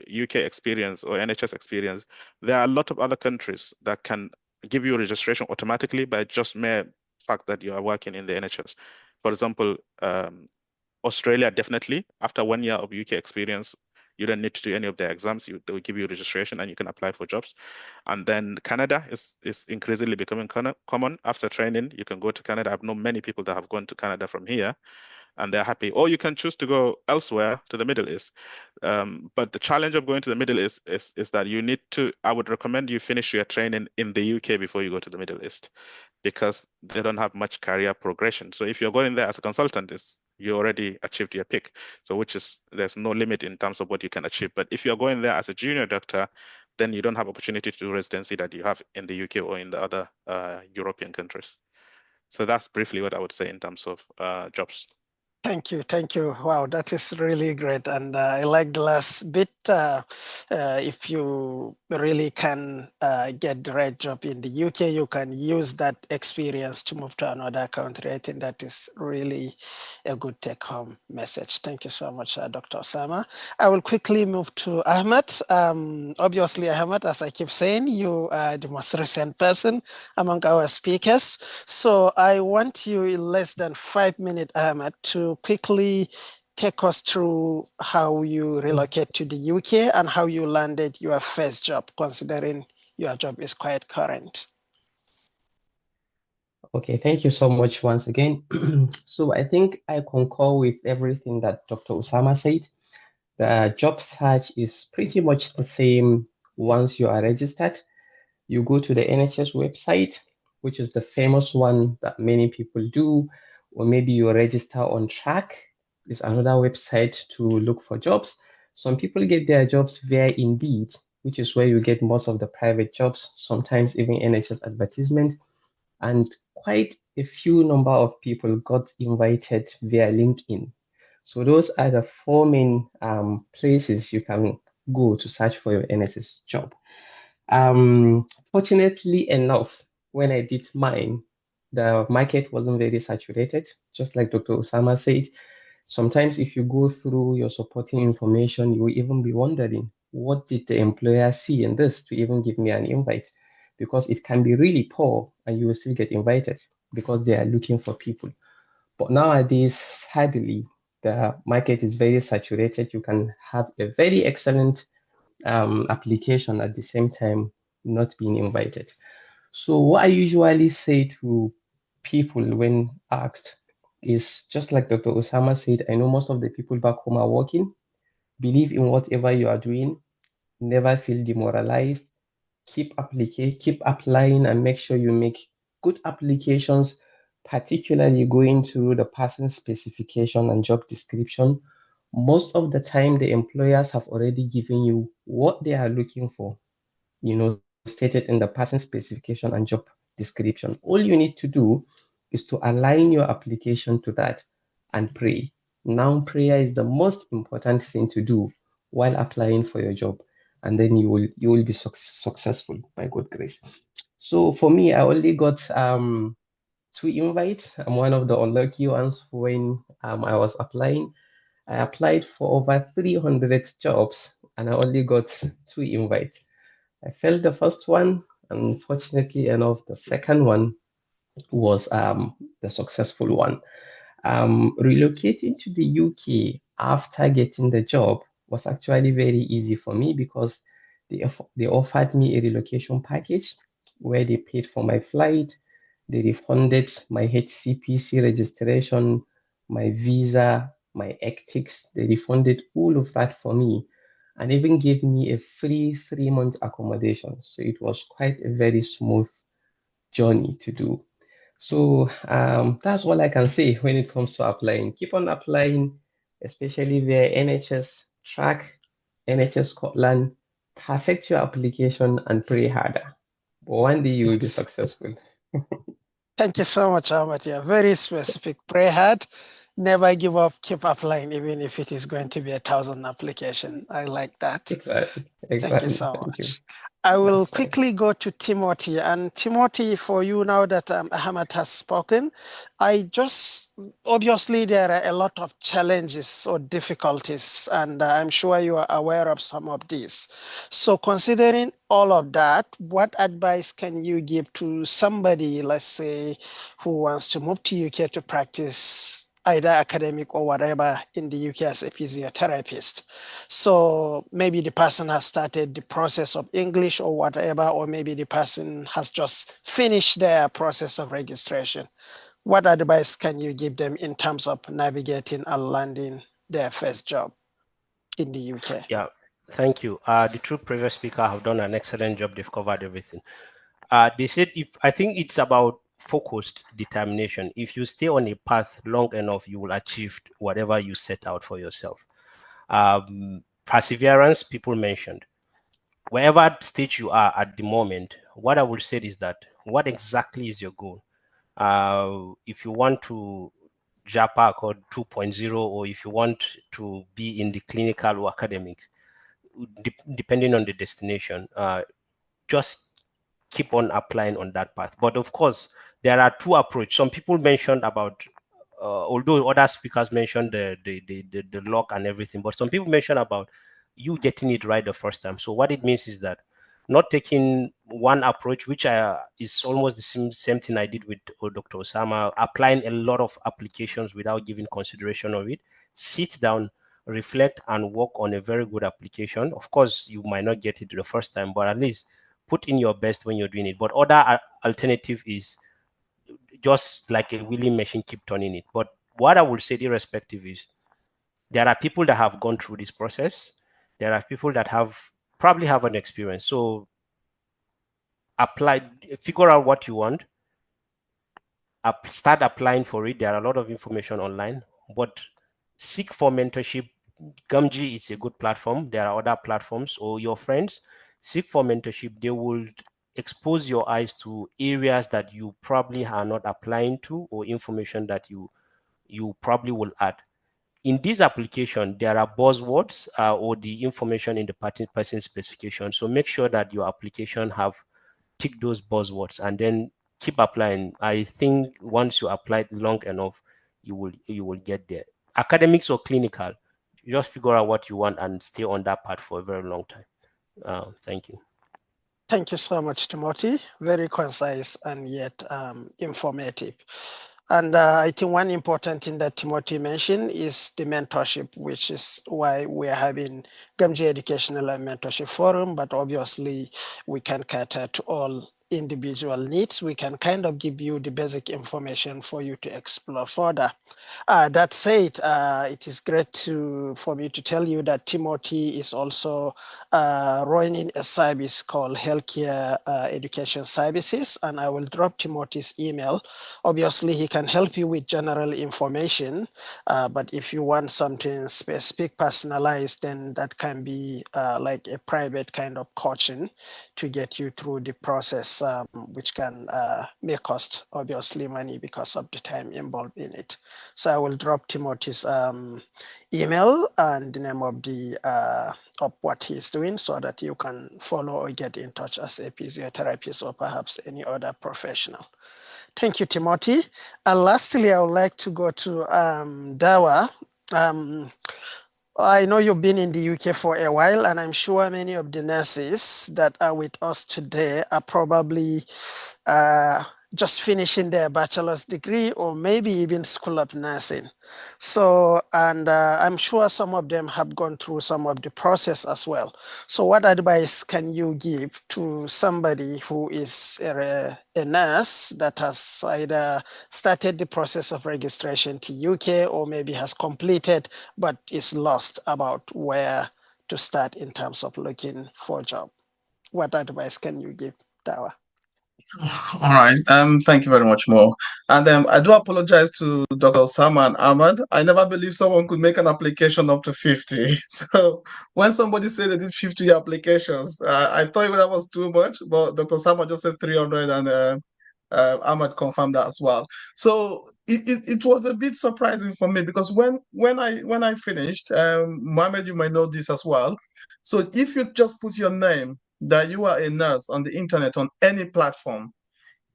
UK experience or NHS experience, there are a lot of other countries that can give you registration automatically by just mere fact that you are working in the NHS. For example, Australia, definitely, after 1 year of UK experience, you don't need to do any of the exams. They will give you registration and you can apply for jobs. And then Canada is increasingly becoming common. After training, you can go to Canada. I've known many people that have gone to Canada from here and they're happy. Or you can choose to go elsewhere to the Middle East. But the challenge of going to the Middle East is that I would recommend you finish your training in the UK before you go to the Middle East, because they don't have much career progression. So if you're going there as a consultant, you already achieved your peak. So there's no limit in terms of what you can achieve. But if you're going there as a junior doctor, then you don't have opportunity to do residency that you have in the UK or in the other European countries. So that's briefly what I would say in terms of jobs. Thank you. Thank you. Wow, that is really great. And I like the last bit. If you really can get the right job in the UK, you can use that experience to move to another country. I think that is really a good take-home message. Thank you so much, Dr. Osama. I will quickly move to Ahmed. Obviously, Ahmed, as I keep saying, you are the most recent person among our speakers. So I want you in less than 5 minutes, Ahmed, to quickly take us through how you relocate to the UK and how you landed your first job, considering your job is quite current. Okay, thank you so much once again. So I think I concur with everything that Dr. Osama said. The job search is pretty much the same once you are registered. You go to the NHS website, which is the famous one that many people do, or maybe you register on Track, is another website to look for jobs. Some people get their jobs via Indeed, which is where you get most of the private jobs, sometimes even NHS advertisement. And quite a few number of people got invited via LinkedIn. So those are the four main places you can go to search for your NHS job. Fortunately enough, when I did mine, the market wasn't very saturated, just like Dr. Osama said. Sometimes if you go through your supporting information, you will even be wondering, what did the employer see in this to even give me an invite? Because it can be really poor and you will still get invited because they are looking for people. But nowadays, sadly, the market is very saturated. You can have a very excellent application at the same time not being invited. So what I usually say to people when asked is just like Dr. Osama said, I know most of the people back home are working. Believe in whatever you are doing. Never feel demoralized. Keep applying and make sure you make good applications, particularly going through the person specification and job description. Most of the time, the employers have already given you what they are looking for, stated in the person specification and job description. All you need to do is to align your application to that and pray. Now, prayer is the most important thing to do while applying for your job, and then you will be successful by God's grace. So for me, I only got 2 invites. I'm one of the unlucky ones when I was applying. I applied for over 300 jobs and I only got 2 invites. I failed the first one. Unfortunately enough, the second one was the successful one. Relocating to the UK after getting the job was actually very easy for me because they offered me a relocation package where they paid for my flight, they refunded my HCPC registration, my visa, my ethics. They refunded all of that for me and even gave me a free 3 month accommodation. So it was quite a very smooth journey to do. So that's all I can say when it comes to applying. Keep on applying, especially via NHS track, NHS Scotland. Perfect your application and pray harder. But one day you will be successful. Thank you so much, Ahmad. Yeah, very specific. Pray hard, never give up, keep applying, even if it is going to be 1,000 application. I like that. Exactly. Thank you Exactly. so Thank you. much. I will That's fine. quickly go to Timothy. And Timothy, for you now that Ahmad has spoken, I just, obviously there are a lot of challenges or difficulties, and I'm sure you are aware of some of these. So considering all of that, what advice can you give to somebody, let's say, who wants to move to UK to practice either academic or whatever in the UK as a physiotherapist? So maybe the person has started the process of English or whatever, or maybe the person has just finished their process of registration. What advice can you give them in terms of navigating and landing their first job in the UK? Yeah, thank you. The two previous speakers have done an excellent job. They've covered everything. They said, I think it's about focused determination. If you stay on a path long enough, you will achieve whatever you set out for yourself. Perseverance, people mentioned. Wherever stage you are at the moment, what I will say is that what exactly is your goal? If you want to JAPAC or 2.0, or if you want to be in the clinical or academics, depending on the destination, just keep on applying on that path. But of course, there are two approaches. Some people mentioned about, although other speakers mentioned the luck and everything, but some people mentioned about you getting it right the first time. So what it means is that not taking one approach, which is almost the same thing I did with Dr. Osama, applying a lot of applications without giving consideration of it. Sit down, reflect, and work on a very good application. Of course, you might not get it the first time, but at least put in your best when you're doing it. But other alternative is just like a wheeling machine, keep turning it. But what I would say, irrespective, is there are people that have gone through this process. There are people that probably have an experience. So figure out what you want, start applying for it. There are a lot of information online, but seek for mentorship. Gamji is a good platform. There are other platforms, or your friends. Seek for mentorship. They will expose your eyes to areas that you probably are not applying to, or information that you probably will add. In this application, there are buzzwords or the information in the person specification. So make sure that your application have tick those buzzwords and then keep applying. I think once you apply long enough, you will get there. Academics or clinical, you just figure out what you want and stay on that path for a very long time. Thank you. Thank you so much, Timothy. Very concise and yet informative. And I think one important thing that Timothy mentioned is the mentorship, which is why we are having Gamji Educational and Mentorship Forum, but obviously we can cater to all individual needs. We can kind of give you the basic information for you to explore further. That said, it is great for me to tell you that Timothy is also running a service called Healthcare Education Services, and I will drop Timothy's email. Obviously, he can help you with general information, but if you want something specific, personalized, then that can be like a private kind of coaching to get you through the process, which can may cost obviously money because of the time involved in it. So I will drop Timothy's email and the name of of what he's doing so that you can follow or get in touch as a physiotherapist or perhaps any other professional. Thank you, Timothy. And lastly, I would like to go to Dawa. I know you've been in the UK for a while, and I'm sure many of the nurses that are with us today are probably just finishing their bachelor's degree or maybe even school of nursing. So, and I'm sure some of them have gone through some of the process as well. So, what advice can you give to somebody who is a nurse that has either started the process of registration to UK or maybe has completed but is lost about where to start in terms of looking for a job? What advice can you give, Dawa? All right. Thank you very much, Mo. And I do apologize to Dr. Sama and Ahmad. I never believed someone could make an application up to 50. So when somebody said they did 50 applications, I thought that was too much, but Dr. Sama just said 300 and Ahmad confirmed that as well. So it was a bit surprising for me because when I finished, Mohammed, you might know this as well. So if you just put your name that you are a nurse on the internet on any platform,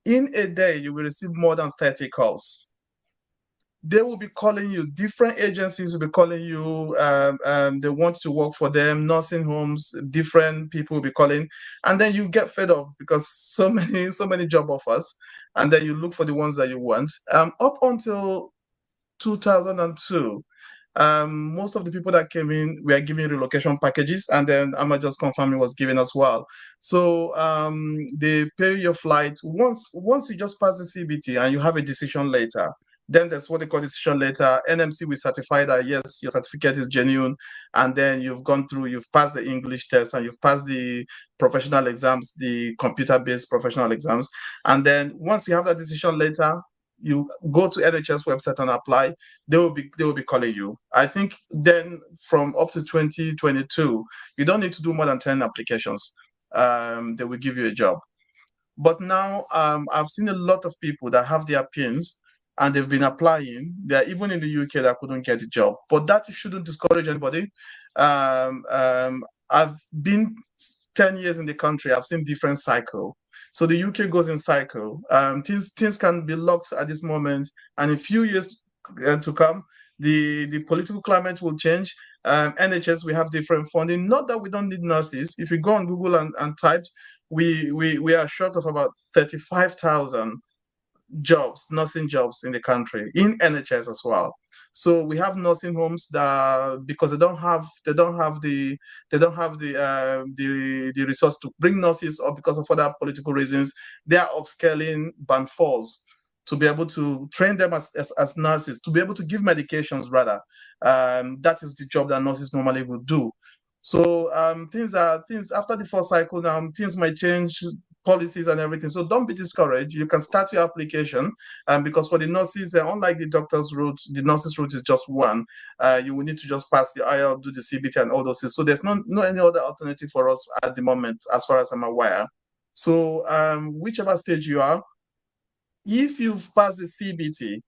in a day you will receive more than 30 calls. They will be calling you, different agencies will be calling you, they want to work for them, nursing homes, different people will be calling, and then you get fed up because so many job offers, and then you look for the ones that you want. Up until 2002, most of the people that came in were given relocation packages, and then Amma just confirmed it was given as well. So they pay your flight once you just pass the CBT and you have a decision letter. Then there's what they call decision letter. NMC will certify that yes, your certificate is genuine, and then you've gone through, you've passed the English test, and you've passed the professional exams, the computer-based professional exams. And then once you have that decision letter, you go to NHS website and apply. They will be calling you. I think then from up to 2022, you don't need to do more than 10 applications. They will give you a job. But now I've seen a lot of people that have their pins and they've been applying. They're even in the UK that couldn't get a job. But that shouldn't discourage anybody. I've been 10 years in the country. I've seen different cycle. So the UK goes in cycle. Things can be locked at this moment, and in a few years to come, the political climate will change. NHS, we have different funding. Not that we don't need nurses. If you go on Google and type, we are short of about 35,000 jobs, nursing jobs in the country, in NHS as well. So we have nursing homes that, because they don't have the resource to bring nurses, or because of other political reasons, they are upscaling band fours to be able to train them as nurses, to be able to give medications rather. That is the job that nurses normally would do. So things after the first cycle now, things might change, policies and everything. So don't be discouraged. You can start your application, because for the nurses, unlike the doctor's route, the nurses route is just one. You will need to just pass the IELTS, do the CBT, and all those things. So there's no any other alternative for us at the moment, as far as I'm aware. So whichever stage you are, if you've passed the CBT,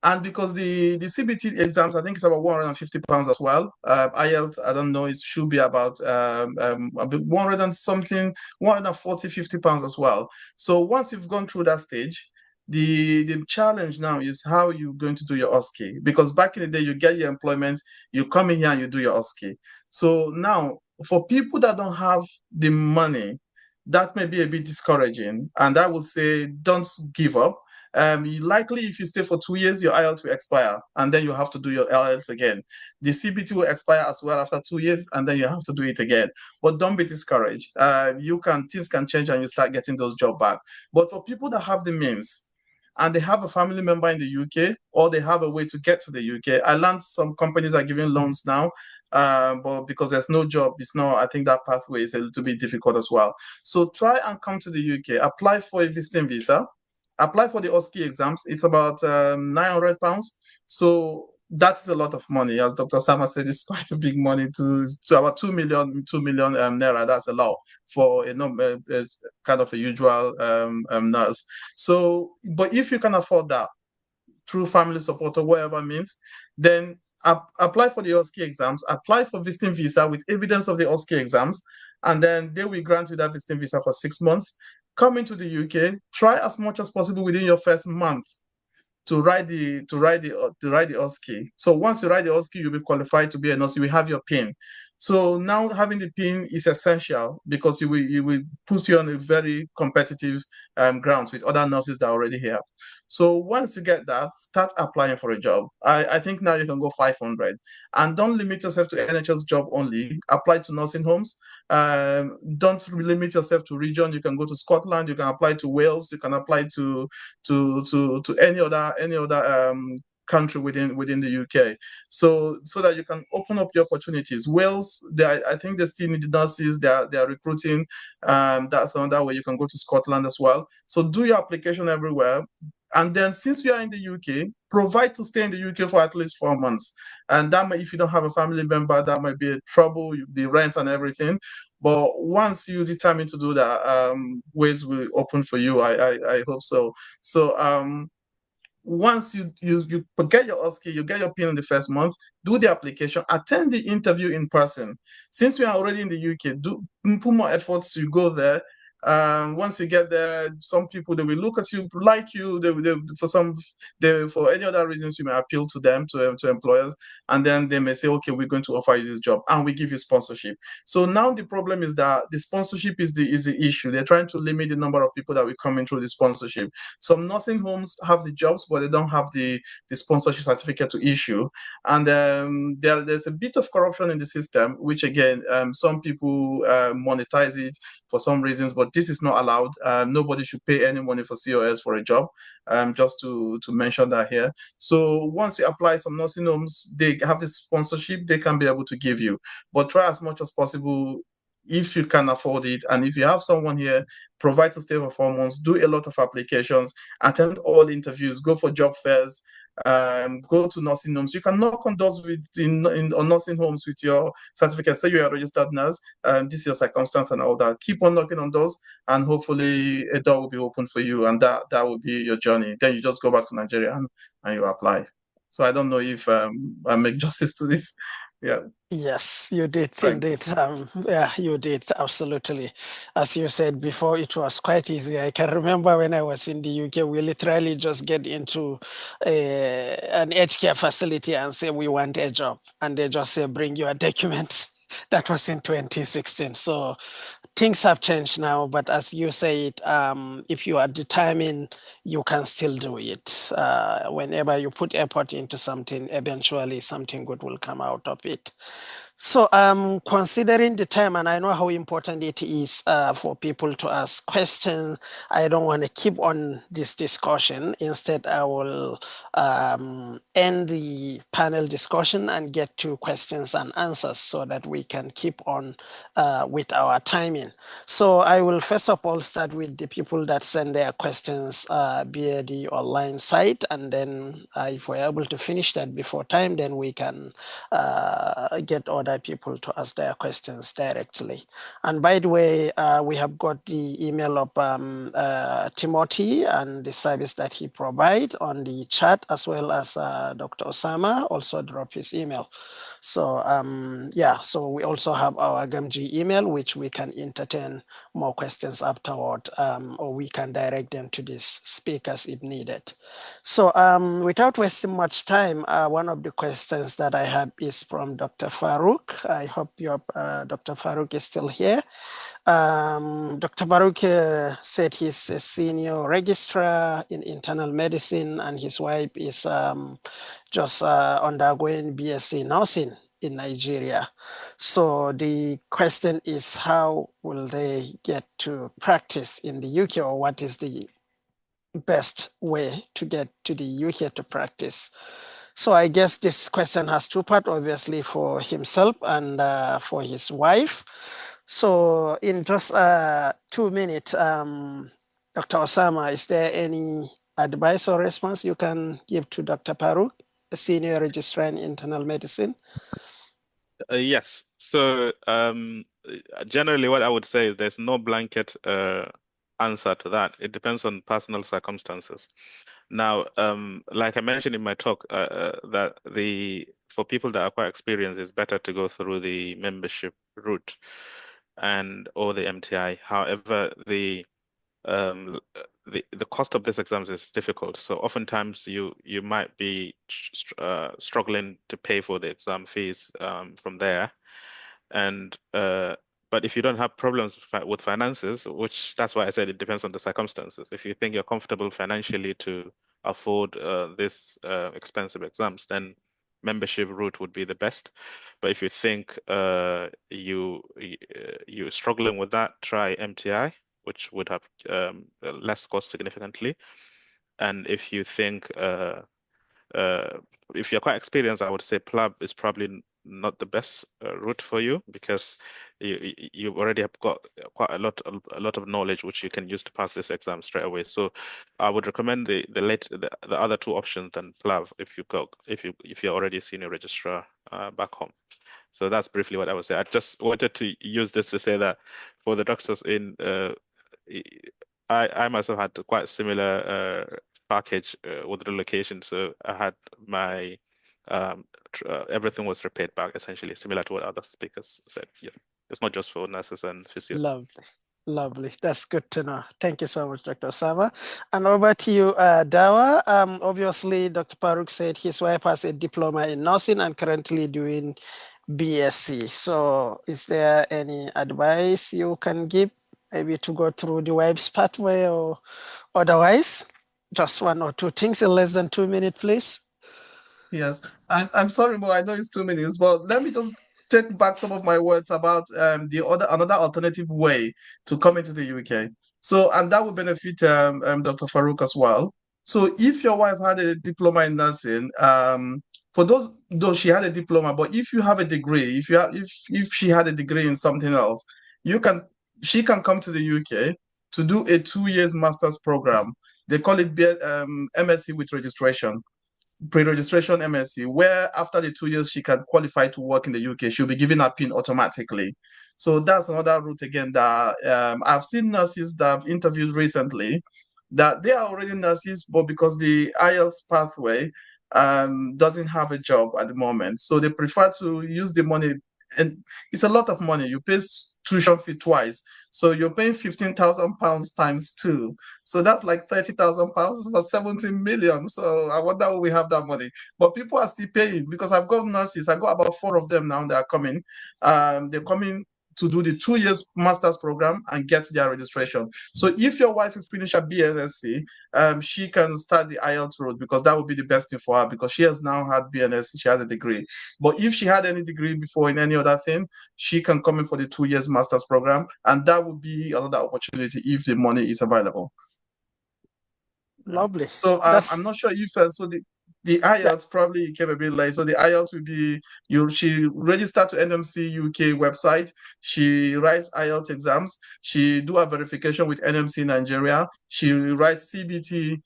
and because the CBT exams, I think it's about £150 as well. IELTS, I don't know, it should be about 100 and something, 140, £50 as well. So once you've gone through that stage, the challenge now is how you're going to do your OSCE. Because back in the day, you get your employment, you come in here and you do your OSCE. So now, for people that don't have the money, that may be a bit discouraging. And I would say, don't give up. Likely, if you stay for 2 years, your IELTS will expire, and then you have to do your IELTS again. The CBT will expire as well after 2 years, and then you have to do it again. But don't be discouraged. Things can change, and you start getting those jobs back. But for people that have the means, and they have a family member in the UK, or they have a way to get to the UK. I learned some companies are giving loans now, but because there's no job, I think that pathway is a little bit difficult as well. So try and come to the UK, apply for a visiting visa, apply for the OSCE exams. It's about £900. So that's a lot of money. As Dr. Sama said, it's quite a big money to about 2 million naira. That's a lot for a kind of a usual nurse. So, but if you can afford that through family support or whatever means, then apply for the OSCE exams, apply for visiting visa with evidence of the OSCE exams, and then they will grant you that visiting visa for 6 months. Come into the UK, try as much as possible within your first month to write the OSCE. So once you write the OSCE, you'll be qualified to be a nurse. You will have your PIN. So now having the PIN is essential because it will put you on a very competitive grounds with other nurses that are already here. So once you get that, start applying for a job. I think now you can go 500, and don't limit yourself to NHS job only. Apply to nursing homes. Don't limit yourself to region. You can go to Scotland. You can apply to Wales. You can apply to any other country within the UK, so that you can open up the opportunities. Wales, I think they still need nurses. They are recruiting. That's another way. You can go to Scotland as well. So do your application everywhere. And then, since you are in the UK, provide to stay in the UK for at least 4 months. And that if you don't have a family member, that might be a trouble, the rent and everything. But once you determine to do that, ways will open for you. I hope so. So once you get your OSCE, you get your PIN in the first month, do the application, attend the interview in person. Since we are already in the UK, put more efforts to go there. Once you get there, some people, they will look at you, like you. For any other reasons, you may appeal to them, to employers, and then they may say, okay, we're going to offer you this job, and we give you sponsorship. So now the problem is that the sponsorship is the issue. They're trying to limit the number of people that will come in through the sponsorship. Some nursing homes have the jobs, but they don't have the sponsorship certificate to issue. And there's a bit of corruption in the system, which again, some people monetize it for some reasons, but this is not allowed. Nobody should pay any money for COS for a job, just to mention that here. So once you apply, some nursing homes, they have the sponsorship, they can be able to give you. But try as much as possible, if you can afford it, and if you have someone here, provide to stay for 4 months, do a lot of applications, attend all interviews, go for job fairs, go to nursing homes. You can knock on doors on nursing homes with your certificate. Say you are a registered nurse, this is your circumstance and all that. Keep on knocking on doors, and hopefully a door will be open for you, and that will be your journey. Then you just go back to Nigeria and you apply. So I don't know if I make justice to this. Yeah. Yes, you did Thanks. indeed. Yeah, you did, absolutely. As you said before, it was quite easy. I can remember when I was in the UK, we literally just get into an aged care facility and say we want a job, and they just say bring your documents. That was in 2016. So things have changed now, but as you said, if you are determined, you can still do it. Whenever you put effort into something, eventually something good will come out of it. So considering the time, and I know how important it is for people to ask questions, I don't want to keep on this discussion. Instead, I will end the panel discussion and get to questions and answers so that we can keep on with our timing. So I will first of all start with the people that send their questions via the online site, and then if we're able to finish that before time, then we can get other people to ask their questions directly. And by the way, we have got the email of Timothy and the service that he provides on the chat, as well as Dr. Osama also drop his email. So yeah, so we also have our Gamji email, which we can entertain more questions afterward, or we can direct them to these speakers if needed. So without wasting much time, one of the questions that I have is from Dr. Farouk. I hope Dr. Farouk is still here. Dr. Farouk said he's a senior registrar in internal medicine, and his wife is just undergoing BSc nursing in Nigeria. So the question is, how will they get to practice in the UK, or what is the best way to get to the UK to practice? So I guess this question has two parts, obviously for himself and for his wife. So in just 2 minutes, Dr. Osama, is there any advice or response you can give to Dr. Paruk, a senior registrar in internal medicine? Yes. So generally, what I would say is there's no blanket answer to that. It depends on personal circumstances. Now, like I mentioned in my talk, that for people that are quite experienced, it's better to go through the membership route or the MTI. However, the cost of these exams is difficult. So oftentimes you might be struggling to pay for the exam fees from there, and but if you don't have problems with finances, which that's why I said it depends on the circumstances. If you think you're comfortable financially to afford this expensive exams, then membership route would be the best. But if you think you're struggling with that, try MTI, which would have less cost significantly. And if you think if you're quite experienced, I would say PLAB is probably not the best route for you, because you already have got quite a lot of knowledge which you can use to pass this exam straight away. So I would recommend the other two options than PLAB if you're already a senior registrar back home. So that's briefly what I would say. I just wanted to use this to say that for the doctors in I myself had quite similar package with relocation. So I had my everything was repaid back, essentially similar to what other speakers said. Yeah, it's not just for nurses and physio. Lovely. Lovely. That's good to know. Thank you so much, Dr. Osama. And over to you, Dawa. Obviously, Dr. Paruk said his wife has a diploma in nursing and currently doing BSc. So is there any advice you can give, maybe to go through the wife's pathway, or otherwise? Just one or two things in less than 2 minutes, please. Yes, I'm sorry, Mo. I know it's 2 minutes, but let me just take back some of my words about another alternative way to come into the UK. So, and that will benefit Dr. Farouk as well. So, if your wife had a diploma in nursing, for those, though she had a diploma, but if you have a degree, if she had a degree in something else, she can come to the UK to do a 2 years master's program. They call it MSc with registration, pre-registration MSc, where after the 2 years she can qualify to work in the UK. She'll be given a PIN automatically. So that's another route again that I've seen nurses that I've interviewed recently that they are already nurses, but because the IELTS pathway doesn't have a job at the moment, so they prefer to use the money. And it's a lot of money. You pay tuition fee twice, so you're paying £15,000 times two. So that's like £30,000 for 17 million. So I wonder where we have that money. But people are still paying, because I've got nurses. I got about 4 of them now. They are coming. They're coming to do the 2 years master's program and get their registration. So if your wife will finish her BNSC, she can start the IELTS road, because that would be the best thing for her, because she has now had BNSC, she has a degree. But if she had any degree before in any other thing, she can come in for the 2 years master's program, and that would be another opportunity if the money is available. Lovely. So I'm not sure if so the IELTS probably came a bit late. So the IELTS will be she registered to NMC UK website. She writes IELTS exams. She do a verification with NMC Nigeria. She writes CBT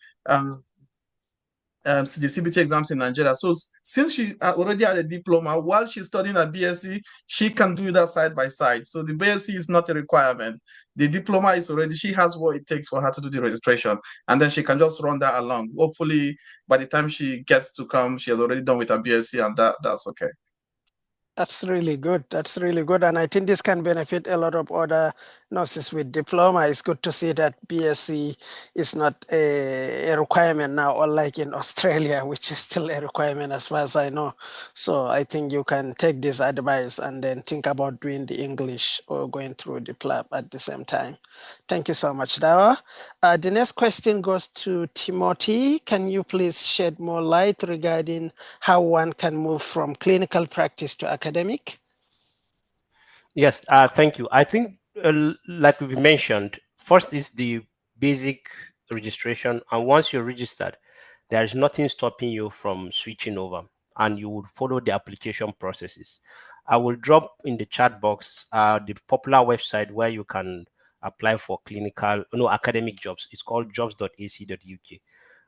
the CBT exams in Nigeria. So since she already had a diploma, while she's studying at BSc, she can do that side by side. So the BSc is not a requirement. The diploma is already, she has what it takes for her to do the registration, and then she can just run that along. Hopefully, by the time she gets to come, she has already done with her BSc, and that's okay. That's really good. That's really good. And I think this can benefit a lot of other nurses with diploma. It's good to see that BSc is not a requirement now, unlike in Australia, which is still a requirement as far as I know. So I think you can take this advice and then think about doing the English or going through the PLAB at the same time. Thank you so much, Dawa. The next question goes to Timothy. Can you please shed more light regarding how one can move from clinical practice to academic? Yes, thank you. I think, like we've mentioned, first is the basic registration. And once you're registered, there is nothing stopping you from switching over, and you would follow the application processes. I will drop in the chat box the popular website where you can apply for academic jobs. It's called jobs.ac.uk.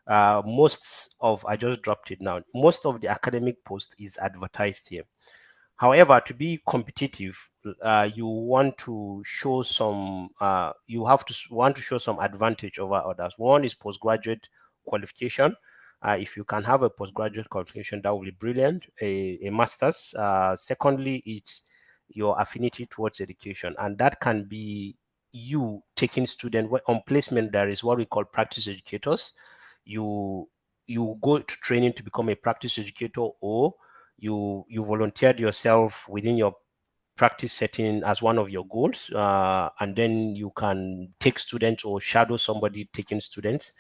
I just dropped it now. Most of the academic post is advertised here. However, to be competitive, you want to show some. Want to show some advantage over others. One is postgraduate qualification. If you can have a postgraduate qualification, that will be brilliant. A master's. Secondly, it's your affinity towards education, and that can be you taking student on placement, there is what we call practice educators. You go to training to become a practice educator, or you volunteered yourself within your practice setting as one of your goals, and then you can take students or shadow somebody taking students.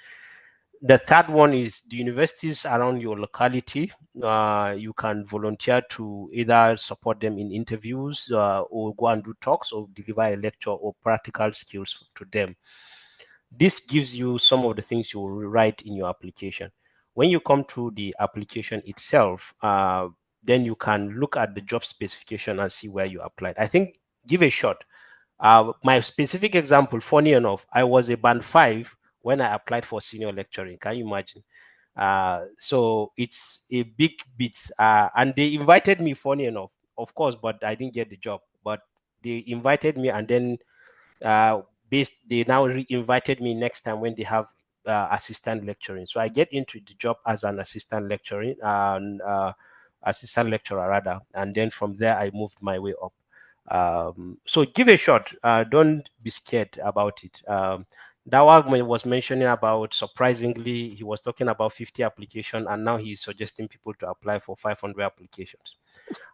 The third one is the universities around your locality. You can volunteer to either support them in interviews, or go and do talks, or deliver a lecture or practical skills to them. This gives you some of the things you will write in your application. When you come to the application itself, then you can look at the job specification and see where you applied. I think give a shot. My specific example, funny enough, I was a band 5 when I applied for senior lecturing. Can you imagine? So it's a big bit. And they invited me, funny enough, of course, but I didn't get the job. But they invited me, and then they now invited me next time when they have assistant lecturing. So I get into the job as an assistant lecturing, assistant lecturer rather, and then from there I moved my way up. So give a shot. Don't be scared about it. Dawag was mentioning about, surprisingly, he was talking about 50 applications, and now he's suggesting people to apply for 500 applications.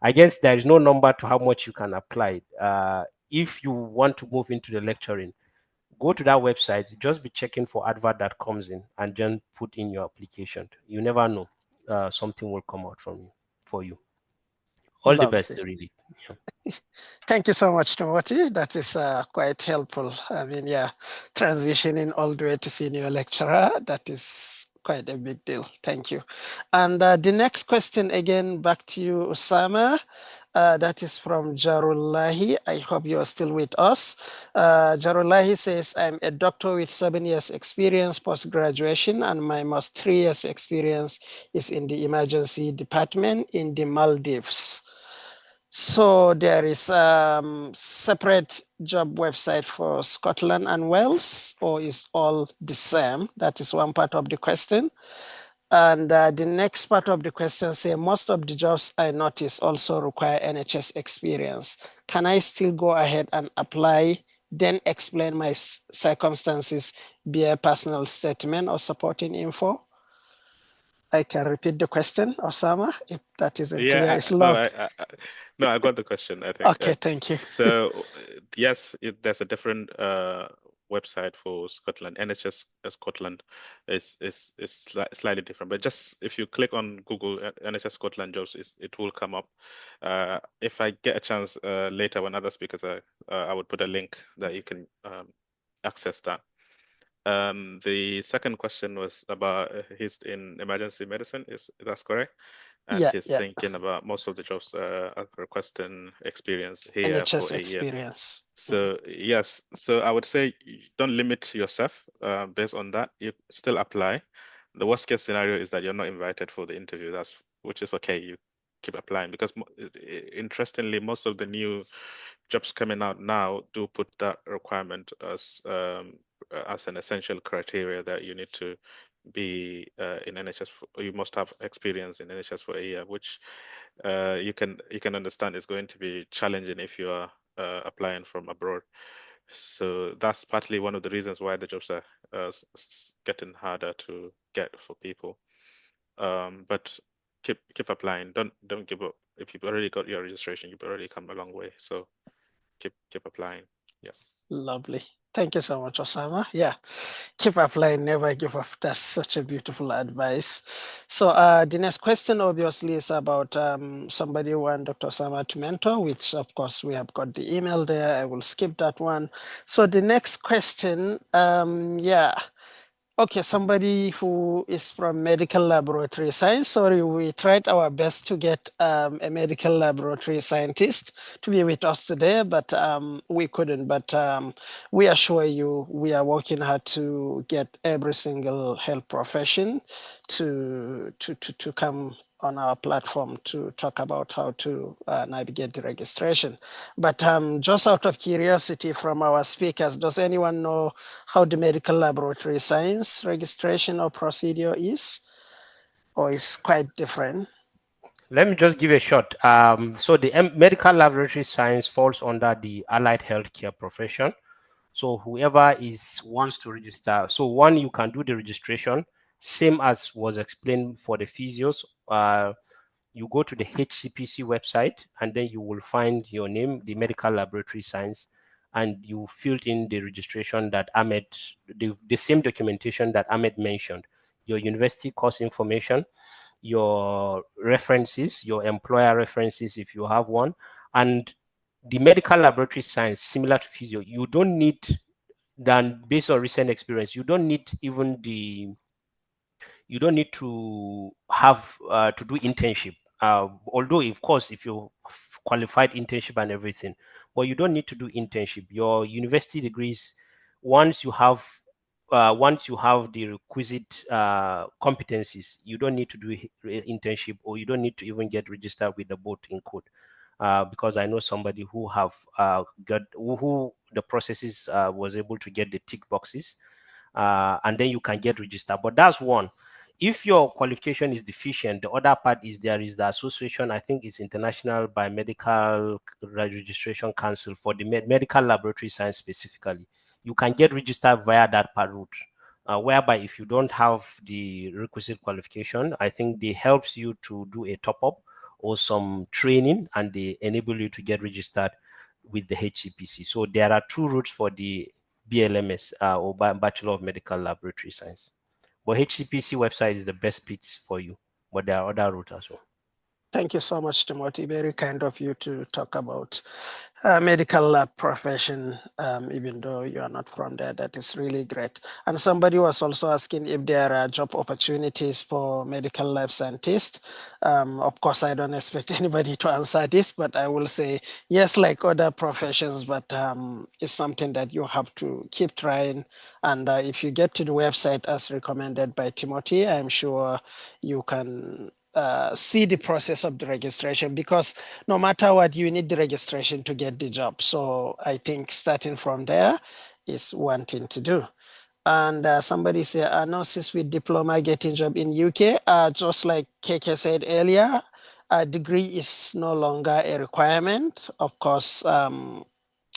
I guess there is no number to how much you can apply. If you want to move into the lecturing, go to that website, just be checking for advert that comes in, and then put in your application. You never know. Something will come out from you for you. All the best, really. Yeah. Thank you so much, Timothy. That is quite helpful. I mean, yeah, transitioning all the way to senior lecturer, that is quite a big deal. Thank you. And the next question, again, back to you, Osama. That is from Jarullahi. I hope you are still with us. Jarullahi says, I'm a doctor with 7 years experience post-graduation, and my most 3 years experience is in the emergency department in the Maldives. So there is separate job website for Scotland and Wales, or is all the same? That is one part of the question. And the next part of the question say, most of the jobs I notice also require NHS experience. Can I still go ahead and apply, then explain my circumstances via personal statement or supporting info? I can repeat the question, Osama, if that isn't clear. It's long. No, I got the question, I think. Okay, thank you. So, yes, there's a different website for Scotland. NHS Scotland is slightly different. But just if you click on Google NHS Scotland jobs, it will come up. If I get a chance later when other speakers are, I would put a link that you can access that. The second question was about he's in emergency medicine. Is that's correct? And he's thinking about most of the jobs are requesting experience here NHS for a experience. year. So yes, so I would say don't limit yourself based on that. You still apply. The worst case scenario is that you're not invited for the interview. Which is okay. You keep applying, because interestingly, most of the new jobs coming out now do put that requirement as an essential criteria that you need to be in NHS. You must have experience in NHS for a year, which you can understand is going to be challenging if you are applying from abroad. So that's partly one of the reasons why the jobs are getting harder to get for people. But keep applying. Don't give up. If you've already got your registration, you've already come a long way. So keep applying. Yeah. Lovely. Thank you so much, Osama. Yeah, keep applying, never give up. That's such a beautiful advice. So the next question obviously is about somebody who want Dr. Osama to mentor, which of course we have got the email there. I will skip that one. So the next question, okay, somebody who is from medical laboratory science. Sorry, we tried our best to get a medical laboratory scientist to be with us today, but we couldn't. But we assure you, we are working hard to get every single health profession to come on our platform to talk about how to navigate the registration. But just out of curiosity from our speakers, does anyone know how the medical laboratory science registration or procedure is, or is quite different? Let me just give a shot. So the medical laboratory science falls under the allied healthcare profession. So whoever wants to register, so one, you can do the registration, same as was explained for the physios. You go to the HCPC website, and then you will find your name, the medical laboratory science, and you filled in the registration that Ahmed, the same documentation that Ahmed mentioned, your university course information, your references, your employer references if you have one, and the medical laboratory science, similar to physio. You don't need, then based on recent experience, you don't need even you don't need to have to do internship. Although, of course, if you qualified internship and everything, but you don't need to do internship. Your university degrees, once you have the requisite competencies, you don't need to do internship, or you don't need to even get registered with the board in code. Because I know somebody who have got who the processes was able to get the tick boxes, and then you can get registered. But that's one. If your qualification is deficient, the other part is there is the association, I think it's International Biomedical Registration Council for the medical laboratory science specifically. You can get registered via that part route, whereby if you don't have the requisite qualification, I think they helps you to do a top up or some training, and they enable you to get registered with the HCPC. So there are two routes for the BLMS or Bachelor of Medical Laboratory Science. But HCPC website is the best pitch for you, but there are other routes as well. Thank you so much, Timothy. Very kind of you to talk about medical lab profession, even though you are not from there. That is really great. And somebody was also asking if there are job opportunities for medical lab scientists. Of course, I don't expect anybody to answer this, but I will say yes, like other professions, but it's something that you have to keep trying. And if you get to the website as recommended by Timothy, I'm sure you can see the process of the registration, because no matter what, you need the registration to get the job. So I think starting from there is one thing to do. And somebody said, nurses with diploma getting job in UK. Just like KK said earlier, a degree is no longer a requirement. Of course,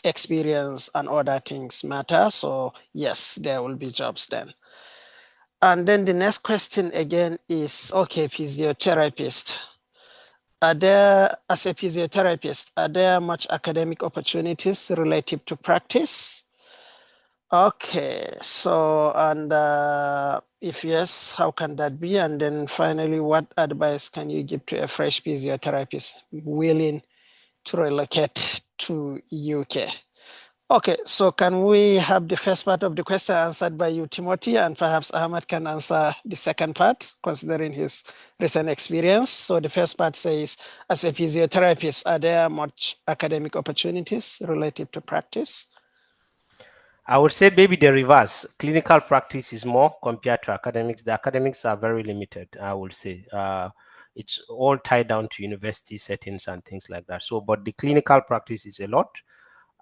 experience and other things matter. So yes, there will be jobs then. And then the next question again is, okay, physiotherapist. As a physiotherapist, are there much academic opportunities relative to practice? Okay, so, and if yes, how can that be? And then finally, what advice can you give to a fresh physiotherapist willing to relocate to UK? Okay, so can we have the first part of the question answered by you, Timothy, and perhaps Ahmad can answer the second part, considering his recent experience. So the first part says, as a physiotherapist, are there much academic opportunities relative to practice? I would say maybe the reverse. Clinical practice is more compared to academics. The academics are very limited, I would say. It's all tied down to university settings and things like that. So, but the clinical practice is a lot.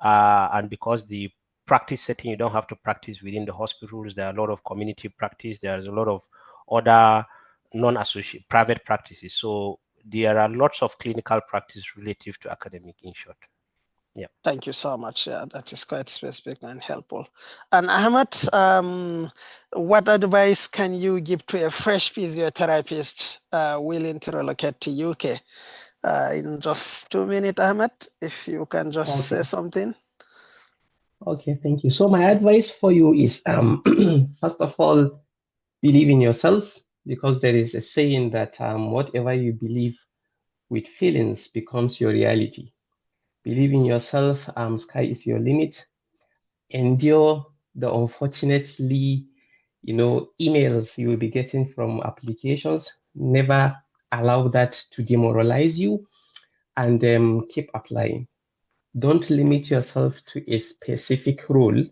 And because the practice setting, you don't have to practice within the hospitals. There are a lot of community practice. There's a lot of other non-associate private practices. So there are lots of clinical practice relative to academic, in short. Yeah. Thank you so much. Yeah, that is quite specific and helpful. And Ahmad, what advice can you give to a fresh physiotherapist willing to relocate to UK? In just 2 minutes, Ahmad, if you can just say something. Okay, thank you. So my advice for you is, first of all, believe in yourself, because there is a saying that whatever you believe with feelings becomes your reality. Believe in yourself, sky is your limit. Endure the unfortunately, emails you will be getting from applications. Never allow that to demoralize you, and keep applying. Don't limit yourself to a specific role.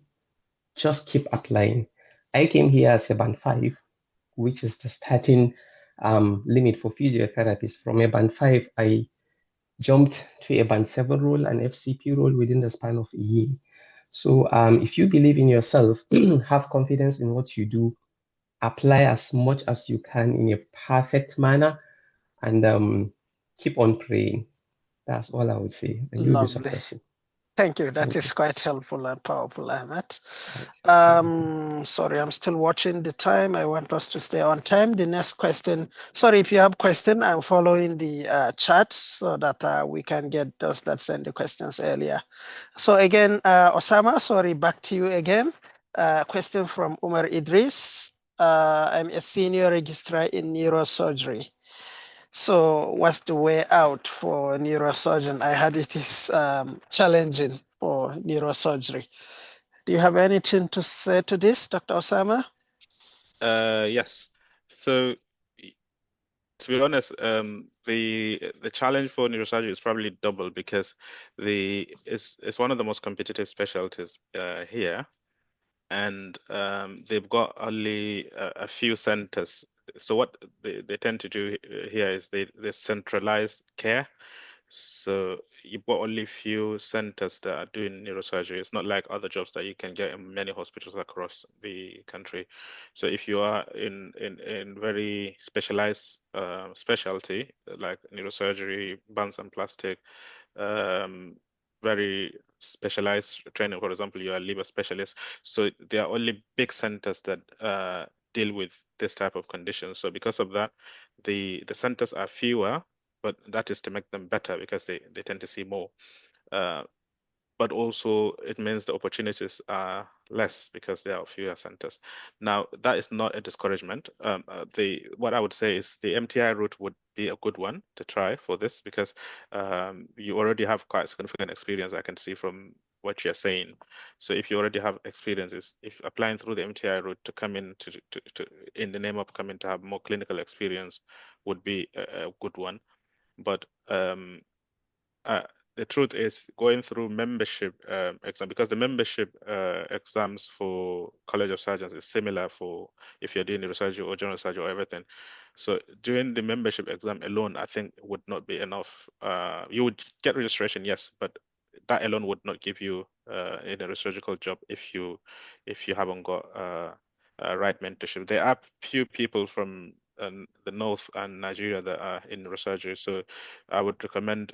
Just keep applying. I came here as a band 5, which is the starting limit for physiotherapists. From a band 5, I jumped to a band 7 role and FCP role within the span of a year. So if you believe in yourself, have confidence in what you do, apply as much as you can in a perfect manner, and keep on praying. That's all I would say, and you'll be Lovely. successful. Thank you. That Thank is you. quite helpful and powerful, Ahmed. Thank you. Sorry, I'm still watching the time. I want us to stay on time. The next question. Sorry, if you have question, I'm following the chat so that we can get those that sent the questions earlier. So again, Osama, sorry, back to you again. Question from Umar Idris. I'm a senior registrar in neurosurgery. So what's the way out for a neurosurgeon? I heard it is challenging for neurosurgery. Do you have anything to say to this, Dr. Osama? Yes. So to be honest, the challenge for neurosurgery is probably double because it's one of the most competitive specialties here, and they've got only a few centers. So what they tend to do here is they centralize care. So you've got only few centers that are doing neurosurgery. It's not like other jobs that you can get in many hospitals across the country. So if you are in very specialized specialty like neurosurgery, bones and plastic, very specialized training, for example, you are a liver specialist. So there are only big centers that deal with this type of condition. So because of that, the centers are fewer, but that is to make them better because they tend to see more. But also it means the opportunities are less because there are fewer centers. Now, that is not a discouragement. What I would say is the MTI route would be a good one to try for this because you already have quite significant experience, I can see from what you're saying. So if you already have experiences, if applying through the MTI route to come in to in the name of coming to have more clinical experience would be a good one. But uh, the truth is going through membership exam, because the membership exams for College of Surgeons is similar for if you're doing neurosurgery or general surgery or everything. So doing the membership exam alone, I think would not be enough. You would get registration, yes, but that alone would not give you a neurosurgical job if you haven't got right mentorship. There are few people from the north and Nigeria that are in neurosurgery, so I would recommend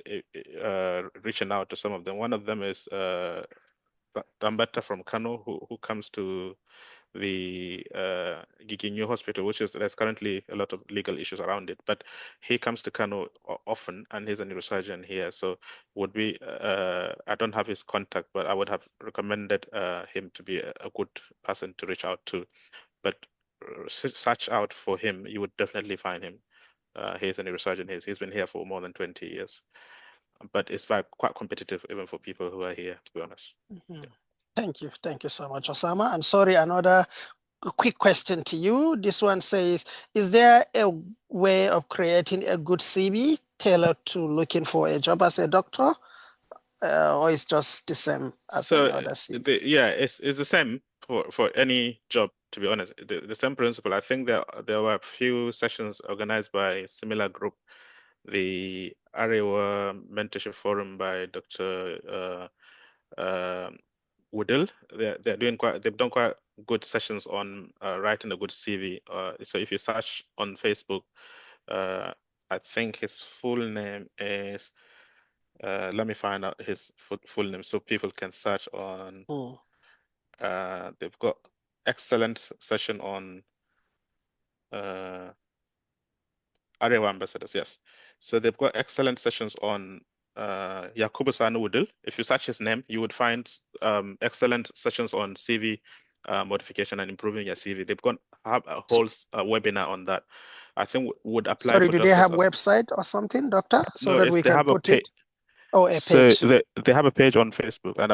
reaching out to some of them. One of them is Dambata from Kano, who comes to the Giginyu Hospital, which is there's currently a lot of legal issues around it, but he comes to Kano often, and he's a neurosurgeon here. So would be I don't have his contact, but I would have recommended him to be a good person to reach out to. But search out for him, you would definitely find him. He's a neurosurgeon. He's been here for more than 20 years, but it's quite competitive even for people who are here, to be honest. Mhm. Thank you so much, Osama. And sorry, another quick question to you. This one says, is there a way of creating a good CV tailored to looking for a job as a doctor? Or it's just the same as any other CV? Yeah, it's the same for any job, to be honest. The same principle. I think there were a few sessions organized by a similar group, the Arewa Mentorship Forum by Dr. Woodell. They've done quite good sessions on writing a good CV. So if you search on Facebook, I think his full name is let me find out his full name so people can search on. They've got excellent session on Arewa ambassadors, yes. So they've got excellent sessions on Yakubu Sanu Woodil. If you search his name, you would find excellent sessions on CV modification and improving your CV. They've got a whole webinar on that. I think would apply Sorry, for do they doctors have as website or something, doctor, so no, that it's we they can have a put page. it? Oh, a So page. they have a page on Facebook, and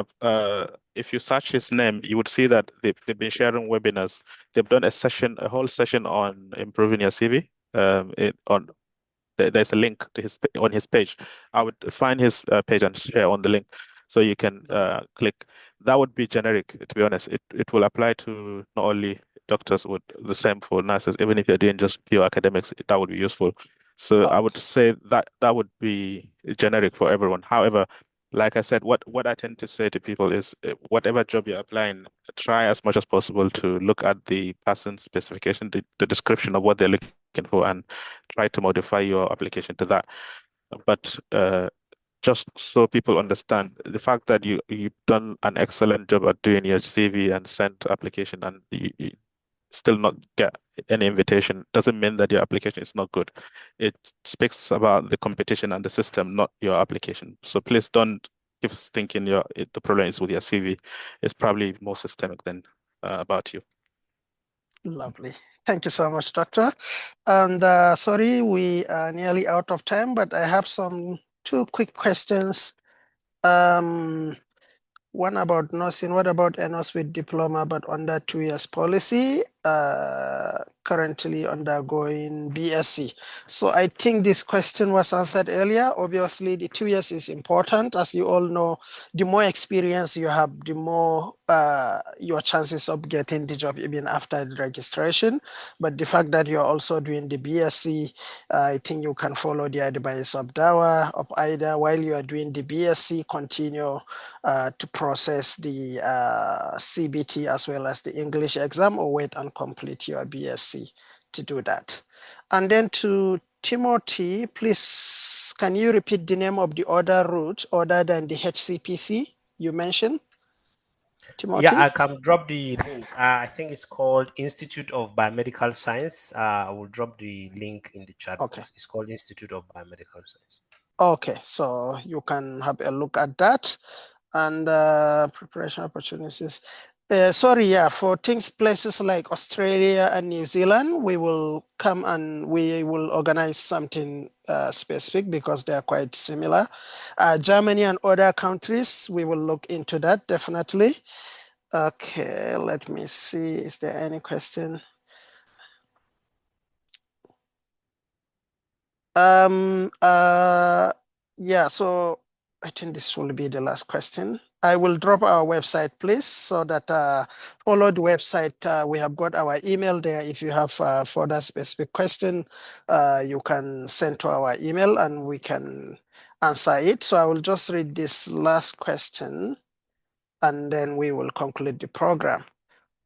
if you search his name, you would see that they've been sharing webinars. They've done a whole session on improving your CV. There's a link to on his page. I would find his page and share on the link, so you can click. That would be generic, to be honest. It will apply to not only doctors, would the same for nurses. Even if you're doing just pure academics, that would be useful. So I would say that would be generic for everyone. However, like I said, what I tend to say to people is whatever job you're applying, try as much as possible to look at the person's specification, the description of what they're looking for, and try to modify your application to that. But just so people understand, the fact that you've done an excellent job at doing your CV and sent application and you still not get any invitation doesn't mean that your application is not good. It speaks about the competition and the system, not your application. So please don't keep thinking the problem is with your CV. It's probably more systemic than about you. Lovely. Thank you so much, Doctor. And sorry, we are nearly out of time, but I have two quick questions. One about nursing. What about NOS with diploma but under 2 years policy? Currently undergoing BSc. So I think this question was answered earlier. Obviously, the 2 years is important. As you all know, the more experience you have, the more your chances of getting the job even after the registration. But the fact that you're also doing the BSc, I think you can follow the advice of Dawa, of Ida, while you are doing the BSc, continue to process the CBT as well as the English exam, or wait and complete your BSc to do that. And then to Timothy, please, can you repeat the name of the other route other than the HCPC you mentioned? Timothy? Yeah, I can drop the link. I think it's called Institute of Biomedical Science. I will drop the link in the chat box. It's called Institute of Biomedical Science. Okay, so you can have a look at that. And preparation opportunities. For places like Australia and New Zealand, we will come and we will organize something specific because they are quite similar. Germany and other countries, we will look into that definitely. Okay, let me see. Is there any question? Yeah, so I think this will be the last question. I will drop our website, please, so that follow the website. We have got our email there. If you have further specific question, you can send to our email and we can answer it. So I will just read this last question and then we will conclude the program.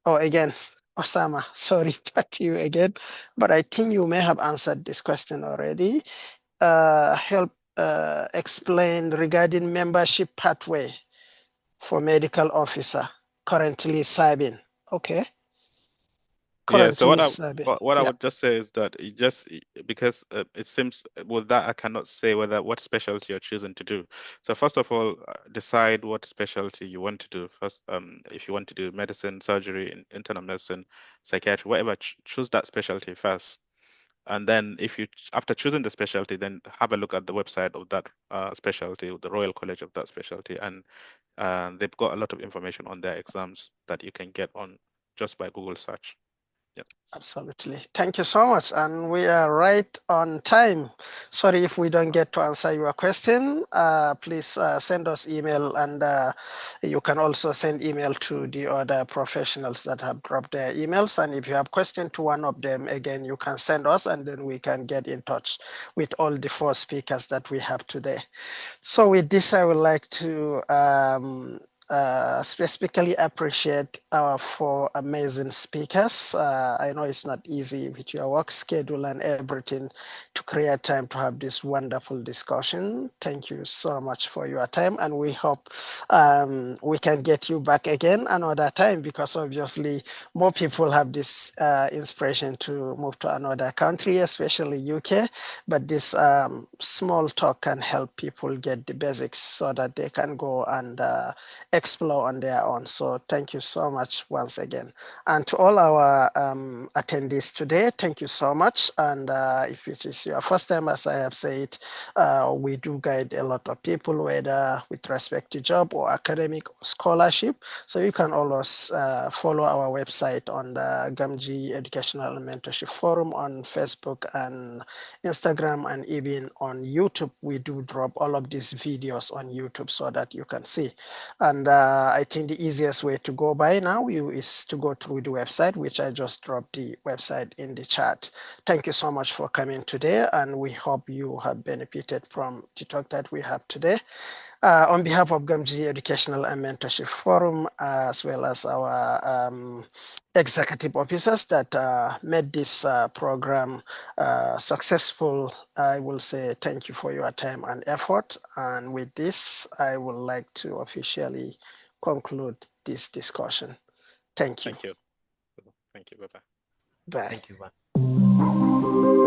Oh, again, Osama, sorry, back to you again, but I think you may have answered this question already. Help explain regarding membership pathway for medical officer currently serving. Okay. Yeah, so what I Yeah. would just say is that because it seems with that I cannot say what specialty you're choosing to do. So first of all, decide what specialty you want to do first. If you want to do medicine, surgery, internal medicine, psychiatry, whatever, choose that specialty first. And then after choosing the specialty, then have a look at the website of that specialty, the Royal College of that specialty, and they've got a lot of information on their exams that you can get on just by Google search. Yeah. Absolutely. Thank you so much. And we are right on time. Sorry if we don't get to answer your question. Please send us email, and you can also send email to the other professionals that have dropped their emails. And if you have question to one of them, again, you can send us and then we can get in touch with all the 4 speakers that we have today. So with this, I would like to specifically appreciate our 4 amazing speakers. I know it's not easy with your work schedule and everything to create time to have this wonderful discussion. Thank you so much for your time, and we hope we can get you back again another time, because obviously more people have this inspiration to move to another country, especially UK, but this small talk can help people get the basics so that they can go and explore on their own. So thank you so much once again. And to all our attendees today, thank you so much. And if it is your first time, as I have said, we do guide a lot of people, whether with respect to job or academic or scholarship. So you can always follow our website on the Gamji Educational and Mentorship Forum on Facebook and Instagram, and even on YouTube. We do drop all of these videos on YouTube so that you can see. And I think the easiest way to go by now is to go through the website, which I just dropped the website in the chat. Thank you so much for coming today, and we hope you have benefited from the talk that we have today. On behalf of Gamji Educational and Mentorship Forum, as well as our executive officers that made this program successful, I will say thank you for your time and effort. And with this, I would like to officially conclude this discussion. Thank you. Thank you. Thank you. Bye-bye. Bye. Thank you. Bye.